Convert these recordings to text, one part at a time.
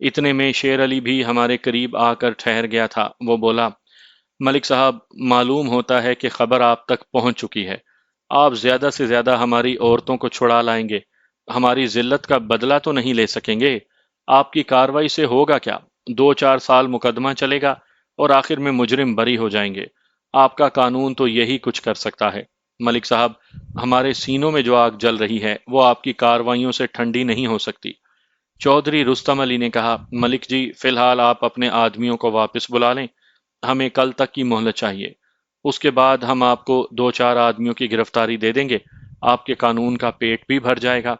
اتنے میں شیر علی بھی ہمارے قریب آ کر ٹھہر گیا تھا۔ وہ بولا، ملک صاحب، معلوم ہوتا ہے کہ خبر آپ تک پہنچ چکی ہے۔ آپ زیادہ سے زیادہ ہماری عورتوں کو چھڑا لائیں گے، ہماری ذلت کا بدلہ تو نہیں لے سکیں گے۔ آپ کی کارروائی سے ہوگا کیا؟ 2-4 سال مقدمہ چلے گا اور آخر میں مجرم بری ہو جائیں گے۔ آپ کا قانون تو یہی کچھ کر سکتا ہے۔ ملک صاحب، ہمارے سینوں میں جو آگ جل رہی ہے وہ آپ کی کارروائیوں سے ٹھنڈی نہیں ہو سکتی۔ چودھری رستم علی نے کہا، ملک جی، فی الحال آپ اپنے آدمیوں کو واپس بلا لیں، ہمیں کل تک کی مہلت چاہیے۔ اس کے بعد ہم آپ کو 2-4 آدمیوں کی گرفتاری دے دیں گے، آپ کے قانون کا پیٹ بھی بھر جائے گا۔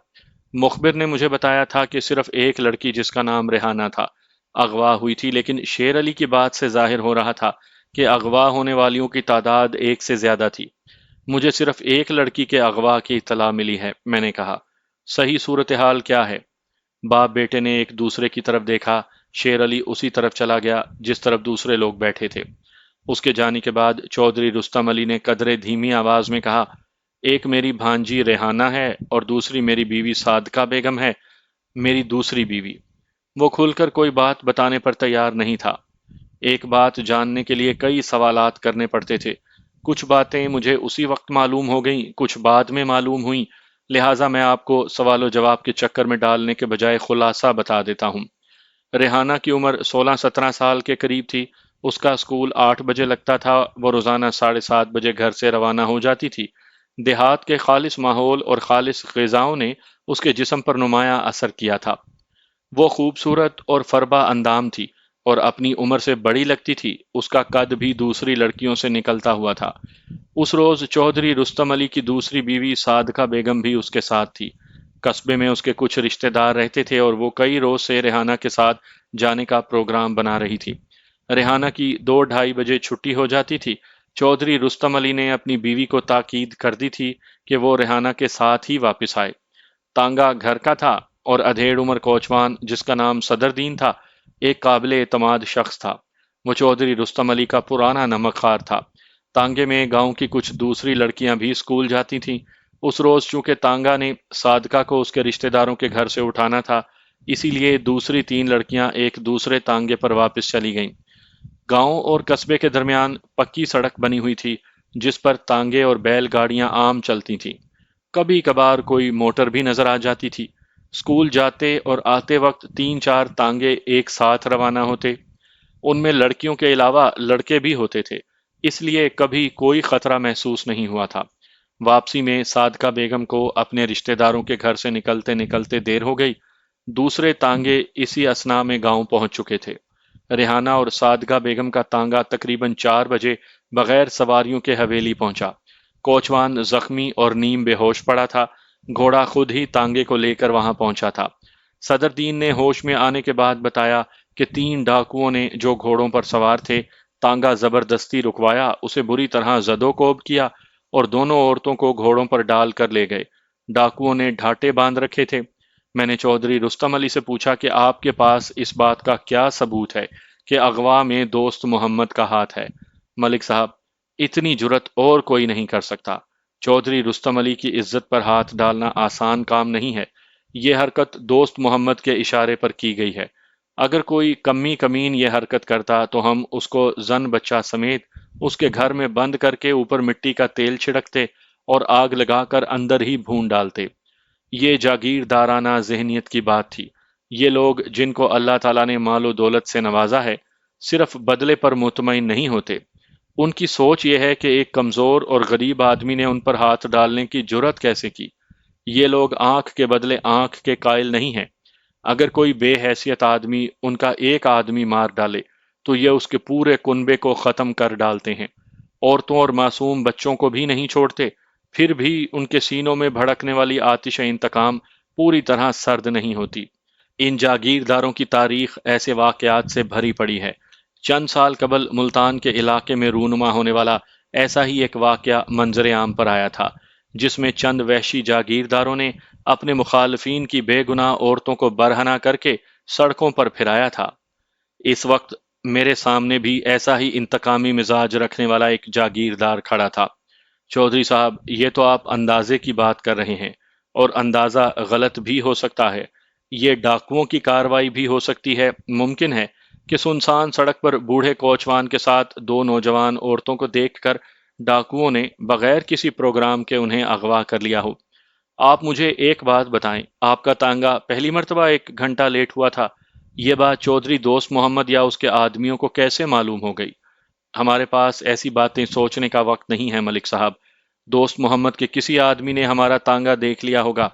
مخبر نے مجھے بتایا تھا کہ صرف ایک لڑکی جس کا نام ریحانہ تھا اغوا ہوئی تھی، لیکن شیر علی کی بات سے ظاہر ہو رہا تھا کہ اغوا ہونے والیوں کی تعداد ایک سے زیادہ تھی۔ مجھے صرف ایک لڑکی کے اغوا کی اطلاع ملی ہے، میں نے کہا۔ صحیح صورتحال کیا ہے؟ باپ بیٹے نے ایک دوسرے کی طرف دیکھا۔ شیر علی اسی طرف چلا گیا جس طرف دوسرے لوگ بیٹھے تھے۔ اس کے جانے کے بعد چودھری رستم علی نے قدرے دھیمی آواز میں کہا، ایک میری بھانجی ریحانہ ہے اور دوسری میری بیوی صادقہ بیگم ہے، میری دوسری بیوی۔ وہ کھل کر کوئی بات بتانے پر تیار نہیں تھا۔ ایک بات جاننے کے لیے کئی سوالات کرنے پڑتے تھے۔ کچھ باتیں مجھے اسی وقت معلوم ہو گئیں، کچھ بعد میں معلوم ہوئیں، لہٰذا میں آپ کو سوال و جواب کے چکر میں ڈالنے کے بجائے خلاصہ بتا دیتا ہوں۔ ریحانہ کی عمر 16-17 سال کے قریب تھی۔ اس کا اسکول 8 بجے لگتا تھا۔ وہ روزانہ 7:30 بجے گھر سے روانہ ہو جاتی تھی۔ دیہات کے خالص ماحول اور خالص غذاؤں نے اس کے جسم پر نمایاں اثر کیا تھا۔ وہ خوبصورت اور فربہ اندام تھی اور اپنی عمر سے بڑی لگتی تھی۔ اس کا قد بھی دوسری لڑکیوں سے نکلتا ہوا تھا۔ اس روز چودھری رستم علی کی دوسری بیوی صادقہ بیگم بھی اس کے ساتھ تھی۔ قصبے میں اس کے کچھ رشتہ دار رہتے تھے اور وہ کئی روز سے ریحانہ کے ساتھ جانے کا پروگرام بنا رہی تھی۔ ریحانہ کی 2-2:30 بجے چھٹی ہو جاتی تھی۔ چودھری رستم علی نے اپنی بیوی کو تاکید کر دی تھی کہ وہ ریحانہ کے ساتھ ہی واپس آئے۔ تانگا گھر کا تھا اور ادھیڑ عمر کوچوان جس کا نام صدر دین تھا ایک قابل اعتماد شخص تھا۔ وہ چودھری رستم علی کا پرانا نمک خوار تھا۔ تانگے میں گاؤں کی کچھ دوسری لڑکیاں بھی اسکول جاتی تھیں۔ اس روز چونکہ تانگا نے صادقہ کو اس کے رشتہ داروں کے گھر سے اٹھانا تھا، اسی لیے دوسری 3 لڑکیاں ایک دوسرے تانگے پر واپس چلی گئیں۔ گاؤں اور قصبے کے درمیان پکی سڑک بنی ہوئی تھی جس پر تانگے اور بیل گاڑیاں عام چلتی تھیں۔ کبھی کبھار کوئی موٹر بھی نظر آ جاتی تھی۔ اسکول جاتے اور آتے وقت 3-4 تانگے ایک ساتھ روانہ ہوتے۔ ان میں لڑکیوں کے علاوہ لڑکے بھی ہوتے تھے، اس لیے کبھی کوئی خطرہ محسوس نہیں ہوا تھا۔ واپسی میں صادقہ بیگم کو اپنے رشتہ داروں کے گھر سے نکلتے نکلتے دیر ہو گئی۔ دوسرے تانگے اسی اثناء میں گاؤں پہنچ چکے تھے۔ ریحانہ اور صادقہ بیگم کا تانگا تقریباً 4 بجے بغیر سواریوں کے حویلی پہنچا۔ کوچوان زخمی اور نیم بے ہوش پڑا تھا۔ گھوڑا خود ہی تانگے کو لے کر وہاں پہنچا تھا۔ صدر دین نے ہوش میں آنے کے بعد بتایا کہ 3 ڈاکوؤں نے جو گھوڑوں پر سوار تھے تانگا زبردستی رکوایا، اسے بری طرح زد و کوب کیا اور دونوں عورتوں کو گھوڑوں پر ڈال کر لے گئے۔ ڈاکوؤں نے ڈھانٹے باندھ رکھے تھے۔ میں نے چودھری رستم علی سے پوچھا کہ آپ کے پاس اس بات کا کیا ثبوت ہے کہ اغوا میں دوست محمد کا ہاتھ ہے؟ ملک صاحب، اتنی جرت اور کوئی نہیں کر سکتا۔ چودھری رستم علی کی عزت پر ہاتھ ڈالنا آسان کام نہیں ہے۔ یہ حرکت دوست محمد کے اشارے پر کی گئی ہے۔ اگر کوئی کمی کمین یہ حرکت کرتا تو ہم اس کو زن بچہ سمیت اس کے گھر میں بند کر کے اوپر مٹی کا تیل چھڑکتے اور آگ لگا کر اندر ہی بھون ڈالتے۔ یہ جاگیردارانہ ذہنیت کی بات تھی۔ یہ لوگ جن کو اللہ تعالیٰ نے مال و دولت سے نوازا ہے صرف بدلے پر مطمئن نہیں ہوتے۔ ان کی سوچ یہ ہے کہ ایک کمزور اور غریب آدمی نے ان پر ہاتھ ڈالنے کی جرت کیسے کی۔ یہ لوگ آنکھ کے بدلے آنکھ کے قائل نہیں ہیں۔ اگر کوئی بے حیثیت آدمی ان کا ایک آدمی مار ڈالے تو یہ اس کے پورے کنبے کو ختم کر ڈالتے ہیں۔ عورتوں اور معصوم بچوں کو بھی نہیں چھوڑتے، پھر بھی ان کے سینوں میں بھڑکنے والی آتش انتقام پوری طرح سرد نہیں ہوتی۔ ان جاگیرداروں کی تاریخ ایسے واقعات سے بھری پڑی ہے۔ چند سال قبل ملتان کے علاقے میں رونما ہونے والا ایسا ہی ایک واقعہ منظر عام پر آیا تھا، جس میں چند وحشی جاگیرداروں نے اپنے مخالفین کی بے گناہ عورتوں کو برہنہ کر کے سڑکوں پر پھرایا تھا۔ اس وقت میرے سامنے بھی ایسا ہی انتقامی مزاج رکھنے والا ایک جاگیردار کھڑا تھا۔ چودھری صاحب، یہ تو آپ اندازے کی بات کر رہے ہیں، اور اندازہ غلط بھی ہو سکتا ہے، یہ ڈاکوؤں کی کارروائی بھی ہو سکتی ہے۔ ممکن ہے کہ سنسان سڑک پر بوڑھے کوچوان کے ساتھ دو نوجوان عورتوں کو دیکھ کر ڈاکوؤں نے بغیر کسی پروگرام کے انہیں اغوا کر لیا ہو۔ آپ مجھے ایک بات بتائیں، آپ کا تانگا پہلی مرتبہ 1 گھنٹہ لیٹ ہوا تھا، یہ بات چودھری دوست محمد یا اس کے آدمیوں کو کیسے معلوم ہو گئی؟ ہمارے پاس ایسی باتیں سوچنے کا وقت نہیں ہے ملک صاحب۔ دوست محمد کے کسی آدمی نے ہمارا تانگا دیکھ لیا ہوگا۔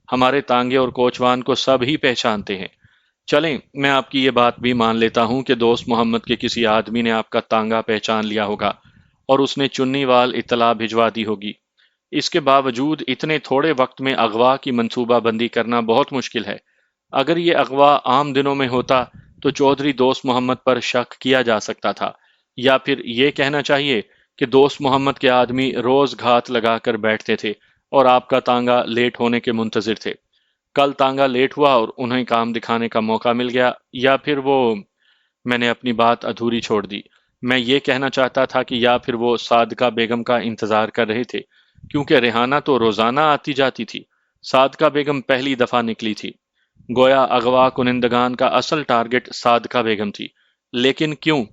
ہمارے تانگے اور کوچوان کو سب ہی پہچانتے ہیں۔ چلیں، میں آپ کی یہ بات بھی مان لیتا ہوں کہ دوست محمد کے کسی آدمی نے آپ کا تانگا پہچان لیا ہوگا اور اس نے چنی وال اطلاع بھجوا دی ہوگی۔ اس کے باوجود اتنے تھوڑے وقت میں اغوا کی منصوبہ بندی کرنا بہت مشکل ہے۔ اگر یہ اغوا عام دنوں میں ہوتا تو چودھری دوست محمد پر شک کیا جا سکتا تھا، یا پھر یہ کہنا چاہیے کہ دوست محمد کے آدمی روز گھات لگا کر بیٹھتے تھے اور آپ کا تانگا لیٹ ہونے کے منتظر تھے۔ کل تانگا لیٹ ہوا اور انہیں کام دکھانے کا موقع مل گیا، یا پھر وہ… میں نے اپنی بات ادھوری چھوڑ دی۔ میں یہ کہنا چاہتا تھا کہ یا پھر وہ صادقہ بیگم کا انتظار کر رہے تھے، کیونکہ ریحانہ تو روزانہ آتی جاتی تھی۔ صادقہ بیگم پہلی دفعہ نکلی تھی۔ گویا اغوا کنندگان کا اصل ٹارگٹ صادقہ بیگم تھی۔ لیکن کیوں؟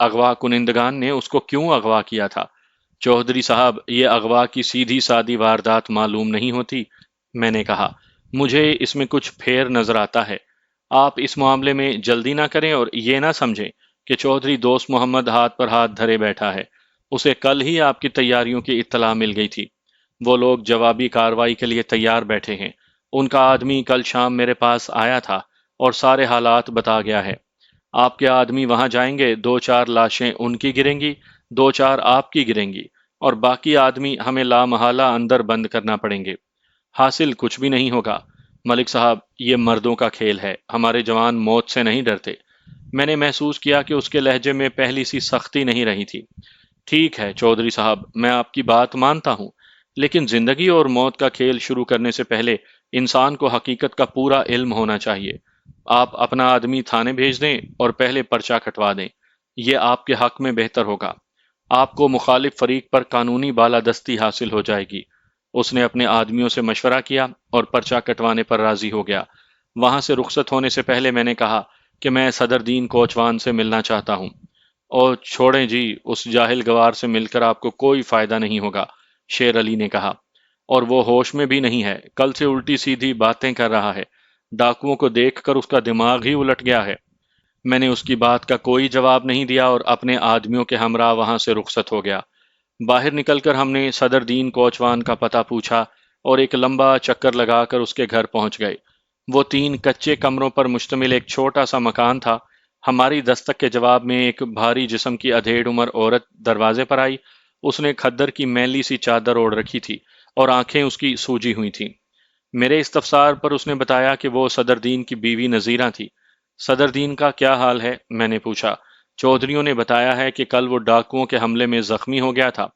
اغوا کنندگان نے اس کو کیوں اغوا کیا تھا؟ چودھری صاحب، یہ اغوا کی سیدھی سادی واردات معلوم نہیں ہوتی، میں نے کہا۔ مجھے اس میں کچھ پھیر نظر آتا ہے۔ آپ اس معاملے میں جلدی نہ کریں اور یہ نہ سمجھیں کہ چودھری دوست محمد ہاتھ پر ہاتھ دھرے بیٹھا ہے۔ اسے کل ہی آپ کی تیاریوں کی اطلاع مل گئی تھی۔ وہ لوگ جوابی کارروائی کے لیے تیار بیٹھے ہیں۔ ان کا آدمی کل شام میرے پاس آیا تھا اور سارے حالات بتا گیا ہے۔ آپ کے آدمی وہاں جائیں گے، 2-4 لاشیں ان کی گریں گی، 2-4 آپ کی گریں گی، اور باقی آدمی ہمیں لامحالہ اندر بند کرنا پڑیں گے۔ حاصل کچھ بھی نہیں ہوگا۔ ملک صاحب، یہ مردوں کا کھیل ہے، ہمارے جوان موت سے نہیں ڈرتے۔ میں نے محسوس کیا کہ اس کے لہجے میں پہلی سی سختی نہیں رہی تھی۔ ٹھیک ہے چودھری صاحب، میں آپ کی بات مانتا ہوں، لیکن زندگی اور موت کا کھیل شروع کرنے سے پہلے انسان کو حقیقت کا پورا علم ہونا چاہیے۔ آپ اپنا آدمی تھانے بھیج دیں اور پہلے پرچہ کٹوا دیں، یہ آپ کے حق میں بہتر ہوگا۔ آپ کو مخالف فریق پر قانونی بالادستی حاصل ہو جائے گی۔ اس نے اپنے آدمیوں سے مشورہ کیا اور پرچہ کٹوانے پر راضی ہو گیا۔ وہاں سے رخصت ہونے سے پہلے میں نے کہا کہ میں صدر دین کوچوان سے ملنا چاہتا ہوں۔ اور چھوڑیں جی، اس جاہل گوار سے مل کر آپ کو کوئی فائدہ نہیں ہوگا، شیر علی نے کہا۔ اور وہ ہوش میں بھی نہیں ہے، کل سے الٹی سیدھی باتیں کر رہا ہے۔ ڈاکوؤں کو دیکھ کر اس کا دماغ ہی الٹ گیا ہے۔ میں نے اس کی بات کا کوئی جواب نہیں دیا اور اپنے آدمیوں کے ہمراہ وہاں سے رخصت ہو گیا۔ باہر نکل کر ہم نے صدر دین کوچوان کا پتہ پوچھا اور ایک لمبا چکر لگا کر اس کے گھر پہنچ گئے۔ وہ 3 کچے کمروں پر مشتمل ایک چھوٹا سا مکان تھا۔ ہماری دستک کے جواب میں ایک بھاری جسم کی ادھیڑ عمر عورت دروازے پر آئی۔ اس نے کھدر کی میلی سی چادر اوڑھ رکھی تھی اور آنکھیں اس کی سوجی ہوئی تھیں۔ میرے استفسار پر اس نے بتایا کہ وہ صدر دین کی بیوی نذیرہ تھی۔ صدر دین کا کیا حال ہے؟ میں نے پوچھا۔ چودھریوں نے بتایا ہے کہ کل وہ ڈاکوؤں کے حملے میں زخمی ہو گیا تھا۔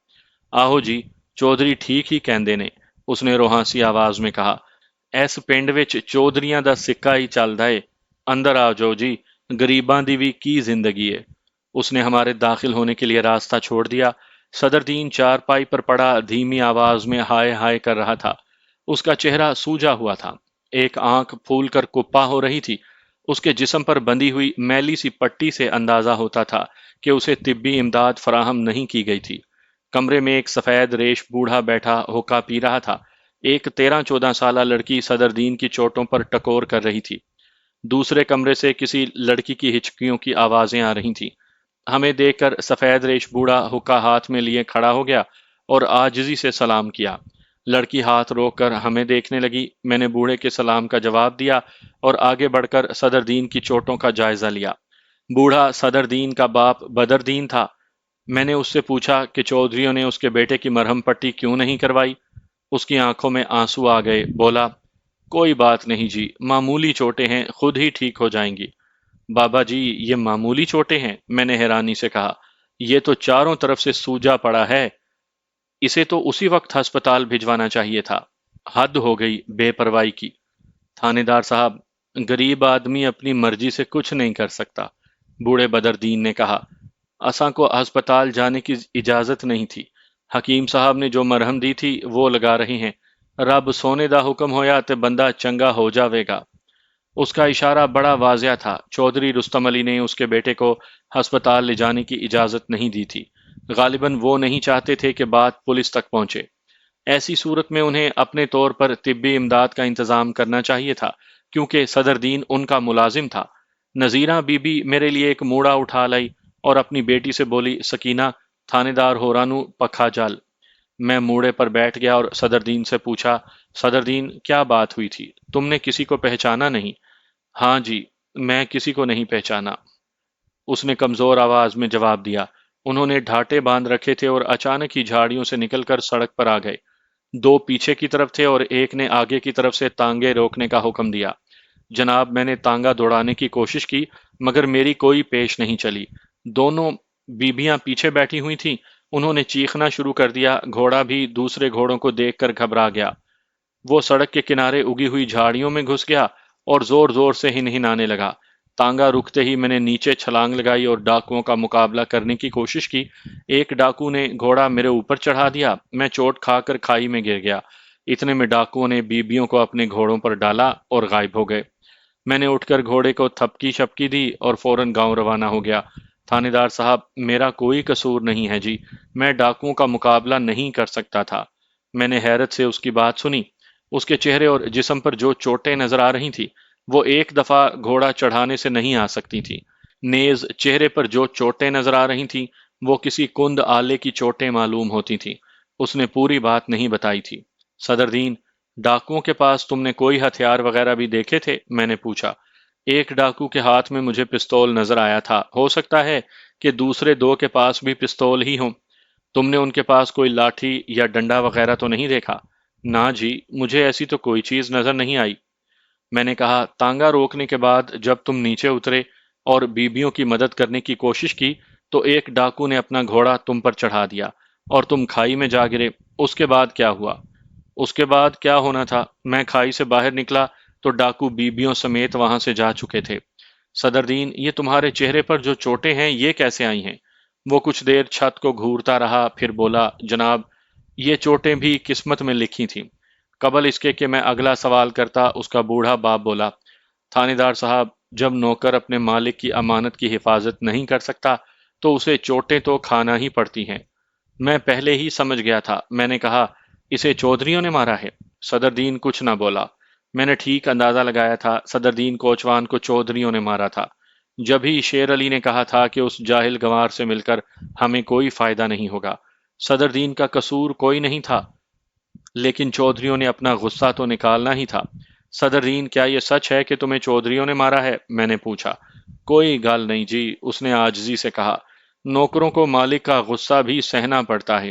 آہو جی، چودھری ٹھیک ہی کہندے نے، اس نے روحانسی آواز میں کہا۔ ایس پنڈ وچ چودھریاں دا سکہ ہی چلدا ہے۔ اندر آ جاؤ جی، غریباں دی بھی کی زندگی ہے۔ اس نے ہمارے داخل ہونے کے لیے راستہ چھوڑ دیا۔ صدر دین چارپائی پر پڑا دھیمی آواز میں ہائے ہائے کر رہا تھا۔ اس کا چہرہ سوجا ہوا تھا، ایک آنکھ پھول کر کپا ہو رہی تھی۔ اس کے جسم پر بندھی ہوئی میلی سی پٹی سے اندازہ ہوتا تھا کہ اسے طبی امداد فراہم نہیں کی گئی تھی۔ کمرے میں ایک سفید ریش بوڑھا بیٹھا ہوکا پی رہا تھا۔ ایک 13-14 سالہ لڑکی صدر دین کی چوٹوں پر ٹکور کر رہی تھی۔ دوسرے کمرے سے کسی لڑکی کی ہچکیوں کی آوازیں آ رہی تھیں۔ ہمیں دیکھ کر سفید ریش بوڑھا حکا ہاتھ میں لیے کھڑا ہو گیا اور عاجزی سے سلام کیا۔ لڑکی ہاتھ روک کر ہمیں دیکھنے لگی۔ میں نے بوڑھے کے سلام کا جواب دیا اور آگے بڑھ کر صدر دین کی چوٹوں کا جائزہ لیا۔ بوڑھا صدر دین کا باپ بدر دین تھا۔ میں نے اس سے پوچھا کہ چودھریوں نے اس کے بیٹے کی مرہم پٹی کیوں نہیں کروائی؟ اس کی آنکھوں میں آنسو آ گئے۔ بولا، کوئی بات نہیں جی، معمولی چوٹیں ہیں، خود ہی ٹھیک ہو جائیں گی۔ بابا جی، یہ معمولی چوٹیں ہیں؟ میں نے حیرانی سے کہا۔ یہ تو چاروں طرف سے سوجا پڑا ہے، اسے تو اسی وقت ہسپتال بھجوانا چاہیے تھا۔ حد ہو گئی بے پرواہی کی۔ تھانے دار صاحب، غریب آدمی اپنی مرضی سے کچھ نہیں کر سکتا، بوڑھے بدر دین نے کہا۔ اساں کو ہسپتال جانے کی اجازت نہیں تھی۔ حکیم صاحب نے جو مرہم دی تھی وہ لگا رہے ہیں۔ رب سونے دا حکم ہویا تے بندہ چنگا ہو جاوے گا۔ اس کا اشارہ بڑا واضح تھا۔ چودھری رستم علی نے اس کے بیٹے کو ہسپتال لے جانے کی اجازت نہیں دی تھی۔ غالباً وہ نہیں چاہتے تھے کہ بات پولیس تک پہنچے۔ ایسی صورت میں انہیں اپنے طور پر طبی امداد کا انتظام کرنا چاہیے تھا، کیونکہ صدر دین ان کا ملازم تھا۔ نذیرہ بی بی میرے لیے ایک موڑا اٹھا لائی اور اپنی بیٹی سے بولی، سکینہ، تھانے دار ہورانو پکھا جال۔ میں موڑے پر بیٹھ گیا اور صدر دین سے پوچھا، صدر دین، کیا بات ہوئی تھی؟ تم نے کسی کو پہچانا نہیں؟ ہاں جی، میں کسی کو نہیں پہچانا، اس نے کمزور آواز میں جواب دیا۔ انہوں نے ڈھاٹے باندھ رکھے تھے اور اچانک ہی جھاڑیوں سے نکل کر سڑک پر آ گئے۔ دو پیچھے کی طرف تھے اور ایک نے آگے کی طرف سے تانگے روکنے کا حکم دیا۔ جناب، میں نے تانگا دوڑانے کی کوشش کی مگر میری کوئی پیش نہیں چلی۔ دونوں بیبیاں پیچھے بیٹھی ہوئی تھیں۔ انہوں نے چیخنا شروع کر دیا۔ گھوڑا بھی دوسرے گھوڑوں کو دیکھ کر گھبرا گیا۔ وہ سڑک کے کنارے اگی ہوئی جھاڑیوں میں گھس گیا اور زور زور سے ہنہنانے لگا۔ تانگا رکتے ہی میں نے نیچے چھلانگ لگائی اور ڈاکوؤں کا مقابلہ کرنے کی کوشش کی۔ ایک ڈاکو نے گھوڑا میرے اوپر چڑھا دیا۔ میں چوٹ کھا کر کھائی میں گر گیا۔ اتنے میں ڈاکوؤں نے بیبیوں کو اپنے گھوڑوں پر ڈالا اور غائب ہو گئے۔ میں نے اٹھ کر گھوڑے کو تھپکی شپکی دی اور فوراً گاؤں روانہ ہو گیا۔ تھانے دار صاحب، میرا کوئی قصور نہیں ہے جی، میں ڈاکوؤں کا مقابلہ نہیں کر سکتا تھا۔ میں نے حیرت سے اس کی بات سنی۔ اس کے چہرے اور جسم پر جو چوٹیں نظر آ رہی تھی وہ ایک دفعہ گھوڑا چڑھانے سے نہیں آ سکتی تھی۔ نیز چہرے پر جو چوٹیں نظر آ رہی تھیں وہ کسی کند آلے کی چوٹیں معلوم ہوتی تھیں۔ اس نے پوری بات نہیں بتائی تھی۔ صدر دین، ڈاکوؤں کے پاس تم نے کوئی ہتھیار وغیرہ بھی دیکھے تھے؟ میں نے پوچھا۔ ایک ڈاکو کے ہاتھ میں مجھے پستول نظر آیا تھا، ہو سکتا ہے کہ دوسرے دو کے پاس بھی پستول ہی ہوں۔ تم نے ان کے پاس کوئی لاٹھی یا ڈنڈا وغیرہ تو نہیں دیکھا؟ نہ جی، مجھے ایسی تو کوئی چیز نظر نہیں آئی۔ میں نے کہا، تانگا روکنے کے بعد جب تم نیچے اترے اور بیبیوں کی مدد کرنے کی کوشش کی تو ایک ڈاکو نے اپنا گھوڑا تم پر چڑھا دیا اور تم کھائی میں جا گرے۔ اس کے بعد کیا ہوا؟ اس کے بعد کیا ہونا تھا، میں کھائی سے باہر نکلا تو ڈاکو بیبیوں سمیت وہاں سے جا چکے تھے۔ صدر دین، یہ تمہارے چہرے پر جو چوٹیں ہیں یہ کیسے آئی ہیں؟ وہ کچھ دیر چھت کو گھورتا رہا، پھر بولا، جناب، یہ چوٹیں بھی قسمت میں لکھی تھیں۔ قبل اس کے کہ میں اگلا سوال کرتا اس کا بوڑھا باپ بولا، تھانے دار صاحب، جب نوکر اپنے مالک کی امانت کی حفاظت نہیں کر سکتا تو اسے چوٹیں تو کھانا ہی پڑتی ہیں۔ میں پہلے ہی سمجھ گیا تھا۔ میں نے کہا، اسے چودھریوں نے مارا ہے؟ صدر دین کچھ نہ بولا۔ میں نے ٹھیک اندازہ لگایا تھا، صدر دین کوچوان کو چودھریوں نے مارا تھا۔ جب ہی شیر علی نے کہا تھا کہ اس جاہل گنوار سے مل کر ہمیں کوئی فائدہ نہیں ہوگا۔ صدر دین کا قصور کوئی نہیں تھا، لیکن چودھریوں نے اپنا غصہ تو نکالنا ہی تھا۔ صدر دین، کیا یہ سچ ہے کہ تمہیں چودھریوں نے مارا ہے؟ میں نے پوچھا۔ کوئی گال نہیں جی، اس نے عاجزی سے کہا۔ نوکروں کو مالک کا غصہ بھی سہنا پڑتا ہے۔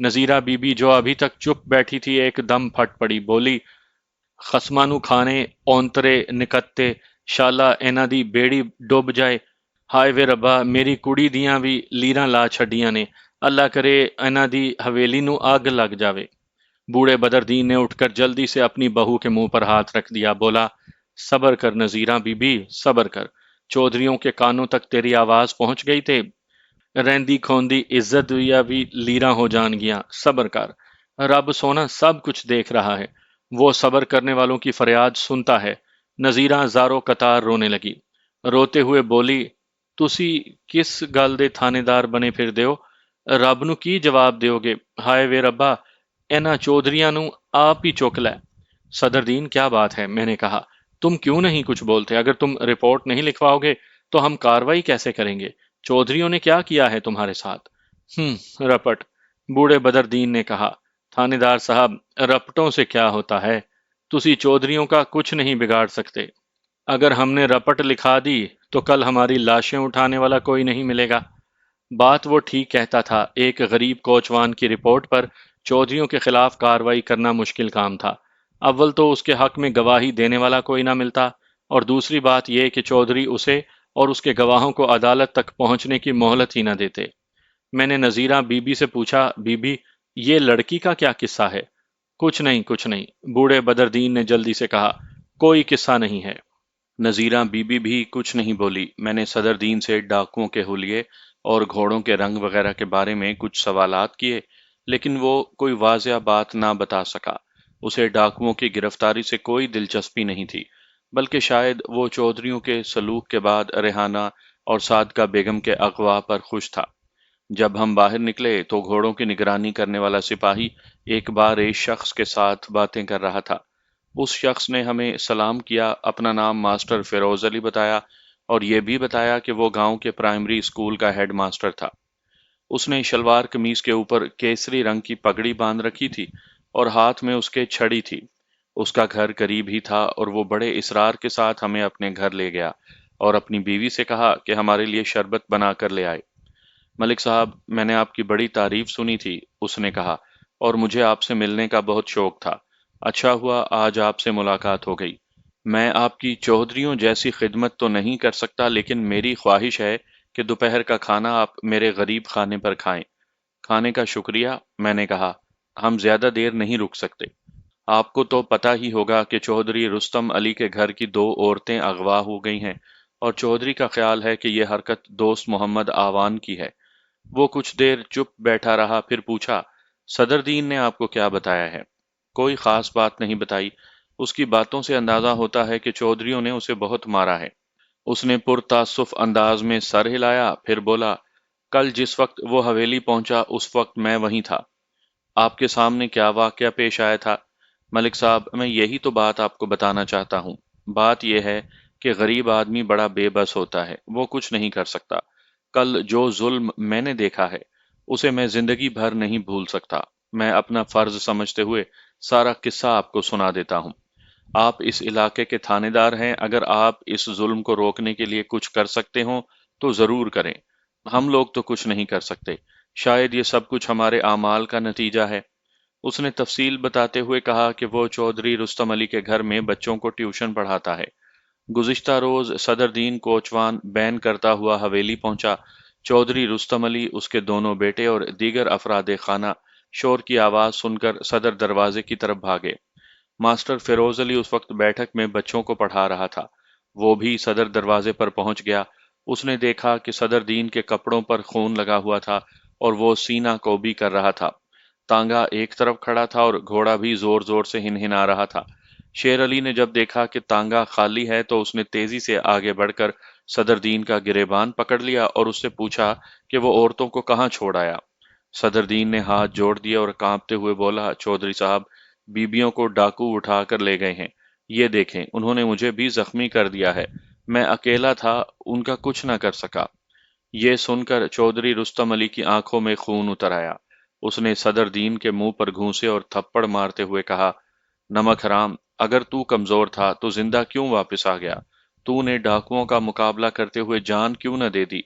نذیرہ بی بی جو ابھی تک چپ بیٹھی تھی ایک دم پھٹ پڑی، بولی، خسمانو کھانے اونترے نکتے، شالا اینا دی بیڑی ڈوب جائے۔ ہائے وے ربا، میری کڑی دیاں بھی لیراں لا چھڈیاں نے، اللہ کرے اینا دی حویلی نو اگ لگ جاوے۔ بوڑھے بدر دین نے اٹھ کر جلدی سے اپنی بہو کے منہ پر ہاتھ رکھ دیا، بولا، صبر کر نذیرہ بی بی، صبر کر۔ چودھریوں کے کانوں تک تیری آواز پہنچ گئی تے رہندی کھوندی عزت یا بھی لیراں ہو جان گیاں، صبر کر۔ رب سونا سب کچھ دیکھ رہا ہے، وہ صبر کرنے والوں کی فریاد سنتا ہے۔ نذیرہ زارو قطار رونے لگی، روتے ہوئے بولی، تسی کس گل دے تھانے دار بنے پھر دیو؟ رب نو کی جواب دیو گے؟ ہائے وے ربا، اینا چودھریاں نو آپ ہی چک لے۔ صدر دین، کیا بات ہے؟ میں نے کہا، تم کیوں نہیں کچھ بولتے؟ اگر تم رپورٹ نہیں لکھواؤ گے تو ہم کاروائی کیسے کریں گے؟ چودھریوں نے کیا کیا ہے تمہارے ساتھ؟ رپٹ، بوڑھے بدر دین نے کہا۔ تھانے دار صاحب، رپٹوں سے کیا ہوتا ہے؟ تسی چودھریوں کا کچھ نہیں بگاڑ سکتے۔ اگر ہم نے رپٹ لکھا دی تو کل ہماری لاشیں اٹھانے والا کوئی نہیں ملے گا۔ بات وہ ٹھیک کہتا تھا۔ ایک غریب کوچوان کی رپورٹ پر چودھریوں کے خلاف کارروائی کرنا مشکل کام تھا۔ اول تو اس کے حق میں گواہی دینے والا کوئی نہ ملتا، اور دوسری بات یہ کہ چودھری اسے اور اس کے گواہوں کو عدالت تک پہنچنے کی مہلت ہی نہ دیتے۔ میں نے نذیرہ بی بی سے پوچھا، بی بی، یہ لڑکی کا کیا قصہ ہے؟ کچھ نہیں، کچھ نہیں، بوڑھے بدر دین نے جلدی سے کہا، کوئی قصہ نہیں ہے۔ نذیرہ بی بی بھی کچھ نہیں بولی۔ میں نے صدر دین سے ڈاکوؤں کے حلیے اور گھوڑوں کے رنگ وغیرہ کے بارے میں کچھ سوالات کیے، لیکن وہ کوئی واضح بات نہ بتا سکا۔ اسے ڈاکوؤں کی گرفتاری سے کوئی دلچسپی نہیں تھی، بلکہ شاید وہ چودھریوں کے سلوک کے بعد ریحانہ اور صادقہ بیگم کے اغوا پر خوش تھا۔ جب ہم باہر نکلے تو گھوڑوں کی نگرانی کرنے والا سپاہی ایک بار ایک شخص کے ساتھ باتیں کر رہا تھا۔ اس شخص نے ہمیں سلام کیا، اپنا نام ماسٹر فیروز علی بتایا اور یہ بھی بتایا کہ وہ گاؤں کے پرائمری اسکول کا ہیڈ ماسٹر تھا۔ اس نے شلوار قمیض کے اوپر کیسری رنگ کی پگڑی باندھ رکھی تھی اور ہاتھ میں اس کے چھڑی تھی۔ اس کا گھر قریب ہی تھا اور وہ بڑے اصرار کے ساتھ ہمیں اپنے گھر لے گیا اور اپنی بیوی سے کہا کہ ہمارے لیے شربت بنا کر لے آئے۔ ملک صاحب، میں نے آپ کی بڑی تعریف سنی تھی، اس نے کہا، اور مجھے آپ سے ملنے کا بہت شوق تھا۔ اچھا ہوا آج آپ سے ملاقات ہو گئی۔ میں آپ کی چودھریوں جیسی خدمت تو نہیں کر سکتا، لیکن میری خواہش ہے کہ دوپہر کا کھانا آپ میرے غریب خانے پر کھائیں۔ کھانے کا شکریہ، میں نے کہا، ہم زیادہ دیر نہیں رک سکتے۔ آپ کو تو پتہ ہی ہوگا کہ چودھری رستم علی کے گھر کی دو عورتیں اغوا ہو گئی ہیں اور چودھری کا خیال ہے کہ یہ حرکت دوست محمد آوان کی ہے۔ وہ کچھ دیر چپ بیٹھا رہا، پھر پوچھا، صدر دین نے آپ کو کیا بتایا ہے؟ کوئی خاص بات نہیں بتائی۔ اس کی باتوں سے اندازہ ہوتا ہے کہ چودھریوں نے اسے بہت مارا ہے۔ اس نے پرتاسف انداز میں سر ہلایا، پھر بولا، کل جس وقت وہ حویلی پہنچا اس وقت میں وہیں تھا۔ آپ کے سامنے کیا واقعہ پیش آیا تھا؟ ملک صاحب، میں یہی تو بات آپ کو بتانا چاہتا ہوں۔ بات یہ ہے کہ غریب آدمی بڑا بے بس ہوتا ہے، وہ کچھ نہیں کر سکتا۔ کل جو ظلم میں نے دیکھا ہے اسے میں زندگی بھر نہیں بھول سکتا۔ میں اپنا فرض سمجھتے ہوئے سارا قصہ آپ کو سنا دیتا ہوں۔ آپ اس علاقے کے تھانے دار ہیں، اگر آپ اس ظلم کو روکنے کے لیے کچھ کر سکتے ہوں تو ضرور کریں۔ ہم لوگ تو کچھ نہیں کر سکتے، شاید یہ سب کچھ ہمارے اعمال کا نتیجہ ہے۔ اس نے تفصیل بتاتے ہوئے کہا کہ وہ چودھری رستم علی کے گھر میں بچوں کو ٹیوشن پڑھاتا ہے۔ گزشتہ روز صدر دین کوچوان بین کرتا ہوا حویلی پہنچا۔ چودھری رستم علی، اس کے دونوں بیٹے اور دیگر افراد خانہ شور کی آواز سن کر صدر دروازے کی طرف بھاگے۔ ماسٹر فیروز علی اس وقت بیٹھک میں بچوں کو پڑھا رہا تھا۔ وہ بھی صدر دروازے پر پہنچ گیا۔ اس نے دیکھا کہ صدر دین کے کپڑوں پر خون لگا ہوا تھا اور وہ سینہ کوبی کر رہا تھا۔ تانگا ایک طرف کھڑا تھا اور گھوڑا بھی زور زور سے ہنہنا رہا تھا۔ شیر علی نے جب دیکھا کہ تانگا خالی ہے تو اس نے تیزی سے آگے بڑھ کر صدر دین کا گریبان پکڑ لیا اور اس سے پوچھا کہ وہ عورتوں کو کہاں چھوڑ آیا۔ صدر دین نے ہاتھ جوڑ دیا اور کانپتے ہوئے بولا، چودھری صاحب، بیبیوں کو ڈاکو اٹھا کر لے گئے ہیں۔ یہ دیکھیں، انہوں نے مجھے بھی زخمی کر دیا ہے۔ میں اکیلا تھا، ان کا کچھ نہ کر سکا۔ یہ سن کر چودھری رستم علی کی آنکھوں میں خون اتر آیا۔ اس نے صدر دین کے منہ پر گھونسے اور تھپڑ مارتے ہوئے کہا، نمک حرام، اگر تو کمزور تھا تو زندہ کیوں واپس آ گیا؟ تو نے ڈاکوؤں کا مقابلہ کرتے ہوئے جان کیوں نہ دے دی؟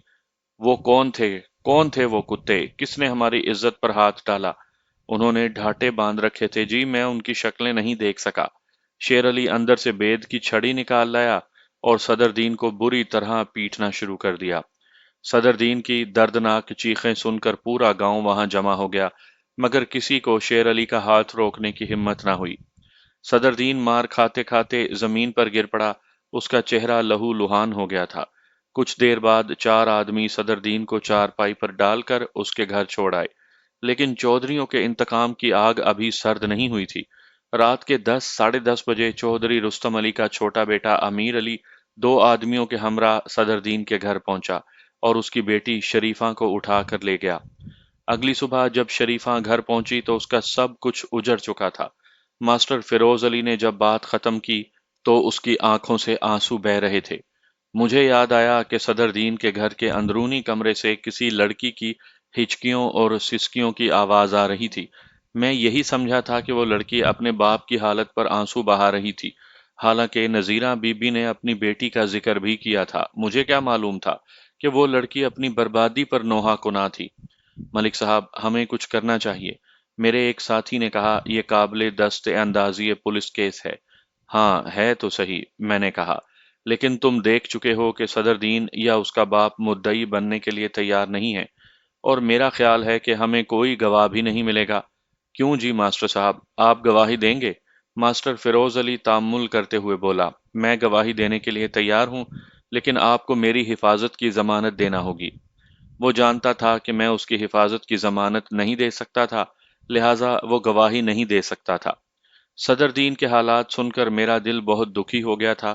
وہ کون تھے؟ کون تھے وہ کتے؟ کس نے ہماری عزت پر ہاتھ ڈالا؟ انہوں نے ڈھاٹے باندھ رکھے تھے جی، میں ان کی شکلیں نہیں دیکھ سکا۔ شیر علی اندر سے بید کی چھڑی نکال لایا اور صدر دین کو بری طرح پیٹنا شروع کر دیا۔ صدر دین کی دردناک چیخیں سن کر پورا گاؤں وہاں جمع ہو گیا، مگر کسی کو شیر علی کا ہاتھ روکنے کی ہمت نہ ہوئی۔ صدر دین مار کھاتے کھاتے زمین پر گر پڑا، اس کا چہرہ لہو لہان ہو گیا تھا۔ کچھ دیر بعد چار آدمی صدر دین کو چارپائی پر ڈال کر اس کے گھر چھوڑ آئے، لیکن چودھریوں کے انتقام کی آگ ابھی سرد نہیں ہوئی تھی۔ رات کے 10 – 10:30 بجے چودھری رستم علی کا چھوٹا بیٹا امیر علی دو آدمیوں کے ہمراہ صدر دین کے گھر پہنچا اور اس کی بیٹی شریفہ کو اٹھا کر لے گیا۔ اگلی صبح جب شریفہ گھر پہنچی تو اس کا سب کچھ اجڑ چکا تھا۔ ماسٹر فیروز علی نے جب بات ختم کی تو اس کی آنکھوں سے آنسو بہہ رہے تھے۔ مجھے یاد آیا کہ صدر دین کے گھر کے اندرونی کمرے سے کسی لڑکی کی ہچکیوں اور سسکیوں کی آواز آ رہی تھی۔ میں یہی سمجھا تھا کہ وہ لڑکی اپنے باپ کی حالت پر آنسو بہا رہی تھی، حالانکہ نذیرہ بی بی نے اپنی بیٹی کا ذکر بھی کیا تھا۔ مجھے کیا معلوم تھا کہ وہ لڑکی اپنی بربادی پر نوحہ کنا تھی۔ ملک صاحب، ہمیں کچھ کرنا چاہیے، میرے ایک ساتھی نے کہا۔ یہ قابل دست اندازی پولیس کیس ہے۔ ہاں ہے تو صحیح، میں نے کہا، لیکن تم دیکھ چکے ہو کہ صدر دین یا اس کا باپ مدعی بننے کے لیے تیار نہیں ہے، اور میرا خیال ہے کہ ہمیں کوئی گواہ بھی نہیں ملے گا۔ کیوں جی ماسٹر صاحب، آپ گواہی دیں گے؟ ماسٹر فیروز علی تامل کرتے ہوئے بولا، میں گواہی دینے کے لیے تیار ہوں، لیکن آپ کو میری حفاظت کی ضمانت دینا ہوگی۔ وہ جانتا تھا کہ میں اس کی حفاظت کی ضمانت نہیں دے سکتا تھا، لہٰذا وہ گواہی نہیں دے سکتا تھا۔ صدر دین کے حالات سن کر میرا دل بہت دکھی ہو گیا تھا۔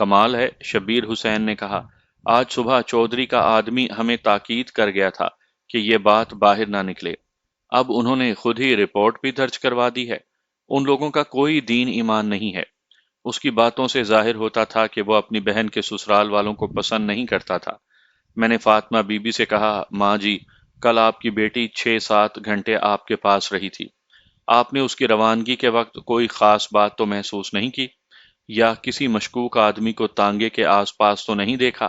کمال ہے، شبیر حسین نے کہا۔ آج صبح چودھری کا آدمی ہمیں تاکید کر گیا تھا کہ یہ بات باہر نہ نکلے۔ اب انہوں نے خود ہی رپورٹ بھی درج کروا دی ہے۔ ان لوگوں کا کوئی دین ایمان نہیں ہے۔ اس کی باتوں سے ظاہر ہوتا تھا کہ وہ اپنی بہن کے سسرال والوں کو پسند نہیں کرتا تھا۔ میں نے فاطمہ بی بی سے کہا، ماں جی، کل آپ کی بیٹی 6-7 گھنٹے آپ کے پاس رہی تھی۔ آپ نے اس کی روانگی کے وقت کوئی خاص بات تو محسوس نہیں کی، یا کسی مشکوک آدمی کو تانگے کے آس پاس تو نہیں دیکھا؟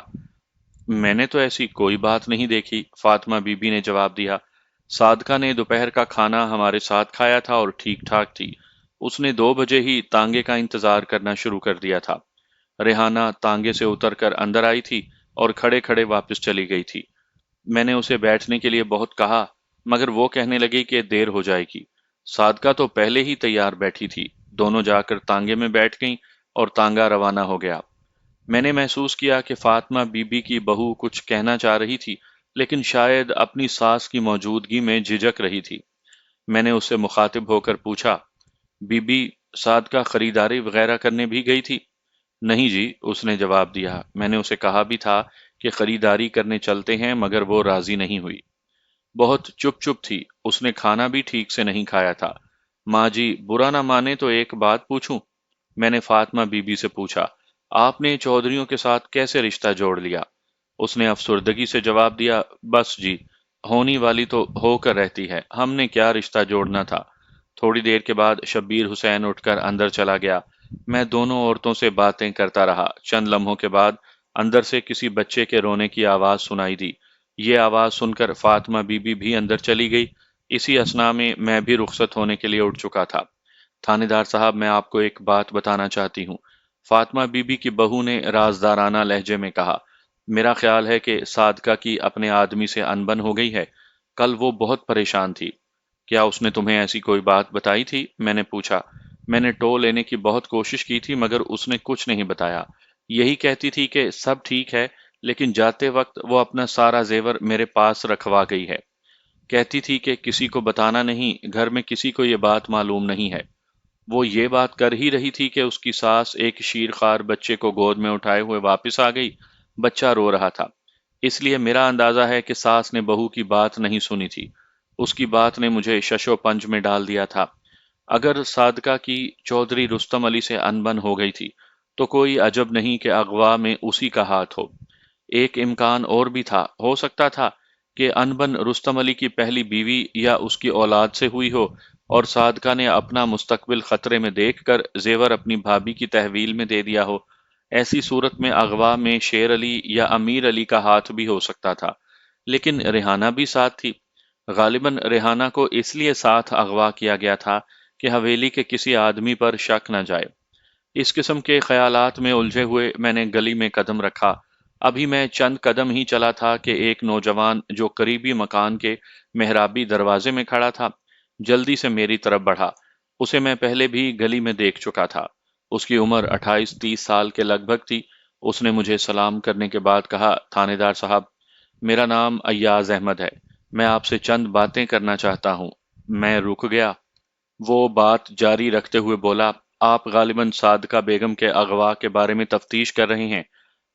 میں نے تو ایسی کوئی بات نہیں دیکھی، فاطمہ بی بی نے جواب دیا۔ صادقہ نے دوپہر کا کھانا ہمارے ساتھ کھایا تھا اور ٹھیک ٹھاک تھی۔ اس نے 2 بجے ہی تانگے کا انتظار کرنا شروع کر دیا تھا۔ ریحانہ تانگے سے اتر کر اندر آئی تھی اور کھڑے کھڑے واپس چلی گئی تھی۔ میں نے اسے بیٹھنے کے لیے بہت کہا، مگر وہ کہنے لگی کہ دیر ہو جائے گی۔ صادقہ تو پہلے ہی تیار بیٹھی تھی۔ دونوں جا کر تانگے میں بیٹھ گئیں اور تانگا روانہ ہو گیا۔ میں نے محسوس کیا کہ فاطمہ بی بی کی بہو کچھ کہنا چاہ رہی تھی، لیکن شاید اپنی ساس کی موجودگی میں جھجک رہی تھی۔ میں نے اس سے مخاطب ہو کر پوچھا، بی بی صادقہ خریداری وغیرہ کرنے بھی گئی تھی؟ نہیں جی، اس نے جواب دیا۔ میں نے اسے کہا بھی تھا کہ خریداری کرنے چلتے ہیں، مگر وہ راضی نہیں ہوئی۔ بہت چپ چپ تھی، اس نے کھانا بھی ٹھیک سے نہیں کھایا تھا۔ ماں جی، برا نہ مانے تو ایک بات پوچھوں؟ میں نے فاطمہ بی بی سے پوچھا، آپ نے چودھریوں کے ساتھ کیسے رشتہ جوڑ لیا؟ اس نے افسردگی سے جواب دیا، بس جی، ہونی والی تو ہو کر رہتی ہے، ہم نے کیا رشتہ جوڑنا تھا۔ تھوڑی دیر کے بعد شبیر حسین اٹھ کر اندر چلا گیا۔ میں دونوں عورتوں سے باتیں کرتا رہا۔ چند لمحوں کے بعد اندر سے کسی بچے کے رونے کی آواز سنائی دی۔ یہ آواز سن کر فاطمہ بی بی بھی اندر چلی گئی۔ اسی اثنا میں بھی رخصت ہونے کے لیے اٹھ چکا تھا۔ تھانے دار صاحب، میں آپ کو ایک بات بتانا چاہتی ہوں، فاطمہ بی بی کی بہو نے رازدارانہ لہجے میں کہا۔ میرا خیال ہے کہ صادقہ کی اپنے آدمی سے انبن ہو گئی ہے۔ کل وہ بہت پریشان تھی۔ کیا اس نے تمہیں ایسی کوئی بات بتائی تھی؟ میں نے پوچھا۔ میں نے ٹو لینے کی بہت کوشش کی تھی، مگر اس نے کچھ نہیں بتایا۔ یہی کہتی تھی کہ سب ٹھیک ہے، لیکن جاتے وقت وہ اپنا سارا زیور میرے پاس رکھوا گئی ہے۔ کہتی تھی کہ کسی کو بتانا نہیں، گھر میں کسی کو یہ بات معلوم نہیں ہے۔ وہ یہ بات کر ہی رہی تھی کہ اس کی ساس ایک شیرخوار بچے کو گود میں اٹھائے ہوئے واپس آ گئی۔ بچہ رو رہا تھا۔ اس لیے میرا اندازہ ہے کہ ساس نے بہو کی بات نہیں سنی تھی۔ اس کی بات نے مجھے شش و پنج میں ڈال دیا تھا۔ اگر صادقہ کی چودھری رستم علی سے انبن ہو گئی تھی، تو کوئی عجب نہیں کہ اغوا میں اسی کا ہاتھ ہو۔ ایک امکان اور بھی تھا، ہو سکتا تھا کہ انبن رستم علی کی پہلی بیوی یا اس کی اولاد سے ہوئی ہو، اور صادقہ نے اپنا مستقبل خطرے میں دیکھ کر زیور اپنی بھابھی کی تحویل میں دے دیا ہو۔ ایسی صورت میں اغوا میں شیر علی یا امیر علی کا ہاتھ بھی ہو سکتا تھا، لیکن ریحانہ بھی ساتھ تھی۔ غالباً ریحانہ کو اس لیے ساتھ اغوا کیا گیا تھا کہ حویلی کے کسی آدمی پر شک نہ جائے۔ اس قسم کے خیالات میں الجھے ہوئے میں نے گلی میں قدم رکھا۔ ابھی میں چند قدم ہی چلا تھا کہ ایک نوجوان جو قریبی مکان کے محرابی دروازے میں کھڑا تھا، جلدی سے میری طرف بڑھا۔ اسے میں پہلے بھی گلی میں دیکھ چکا تھا۔ اس کی عمر 28-30 سال کے لگ بھگ تھی۔ اس نے مجھے سلام کرنے کے بعد کہا، تھانے دار صاحب، میرا نام ایاز احمد ہے، میں آپ سے چند باتیں کرنا چاہتا ہوں۔ میں رک گیا۔ وہ بات جاری رکھتے ہوئے بولا، آپ غالباً صادقہ بیگم کے اغوا کے بارے میں تفتیش کر رہے ہیں۔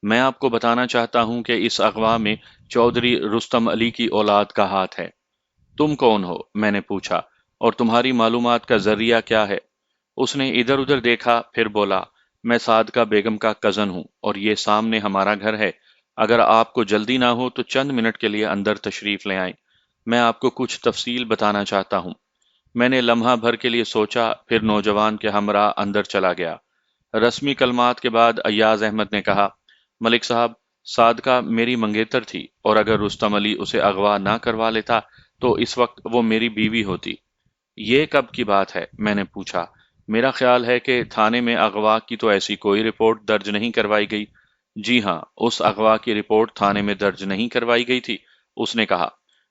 میں آپ کو بتانا چاہتا ہوں کہ اس اغوا میں چودھری رستم علی کی اولاد کا ہاتھ ہے۔ تم کون ہو؟ میں نے پوچھا، اور تمہاری معلومات کا ذریعہ کیا ہے؟ اس نے ادھر ادھر دیکھا، پھر بولا، میں صادقہ بیگم کا کزن ہوں، اور یہ سامنے ہمارا گھر ہے۔ اگر آپ کو جلدی نہ ہو تو چند منٹ کے لیے اندر تشریف لے آئیں، میں آپ کو کچھ تفصیل بتانا چاہتا ہوں۔ میں نے لمحہ بھر کے لیے سوچا، پھر نوجوان کے ہمراہ اندر چلا گیا۔ رسمی کلمات کے بعد ایاز احمد نے کہا، ملک صاحب، صادقہ میری منگیتر تھی، اور اگر رستم علی اسے اغوا نہ کروا لیتا تو اس وقت وہ میری بیوی ہوتی۔ یہ کب کی بات ہے؟ میں نے پوچھا۔ میرا خیال ہے کہ تھانے میں اغوا کی تو ایسی کوئی رپورٹ درج نہیں کروائی گئی۔ جی ہاں، اس اغوا کی رپورٹ تھانے میں درج نہیں کروائی گئی تھی، اس نے کہا،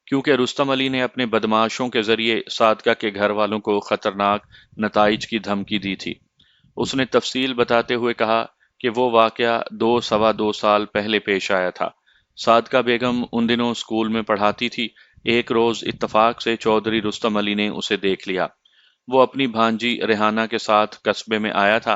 کیونکہ رستم علی نے اپنے بدماشوں کے ذریعے صادقہ کے گھر والوں کو خطرناک نتائج کی دھمکی دی تھی۔ اس نے تفصیل بتاتے ہوئے کہا کہ وہ واقعہ 2 سوا 2 سال پہلے پیش آیا تھا۔ صادقہ بیگم ان دنوں اسکول میں پڑھاتی تھی۔ ایک روز اتفاق سے چودھری رستم علی نے اسے دیکھ لیا۔ وہ اپنی بھانجی ریحانہ کے ساتھ قصبے میں آیا تھا۔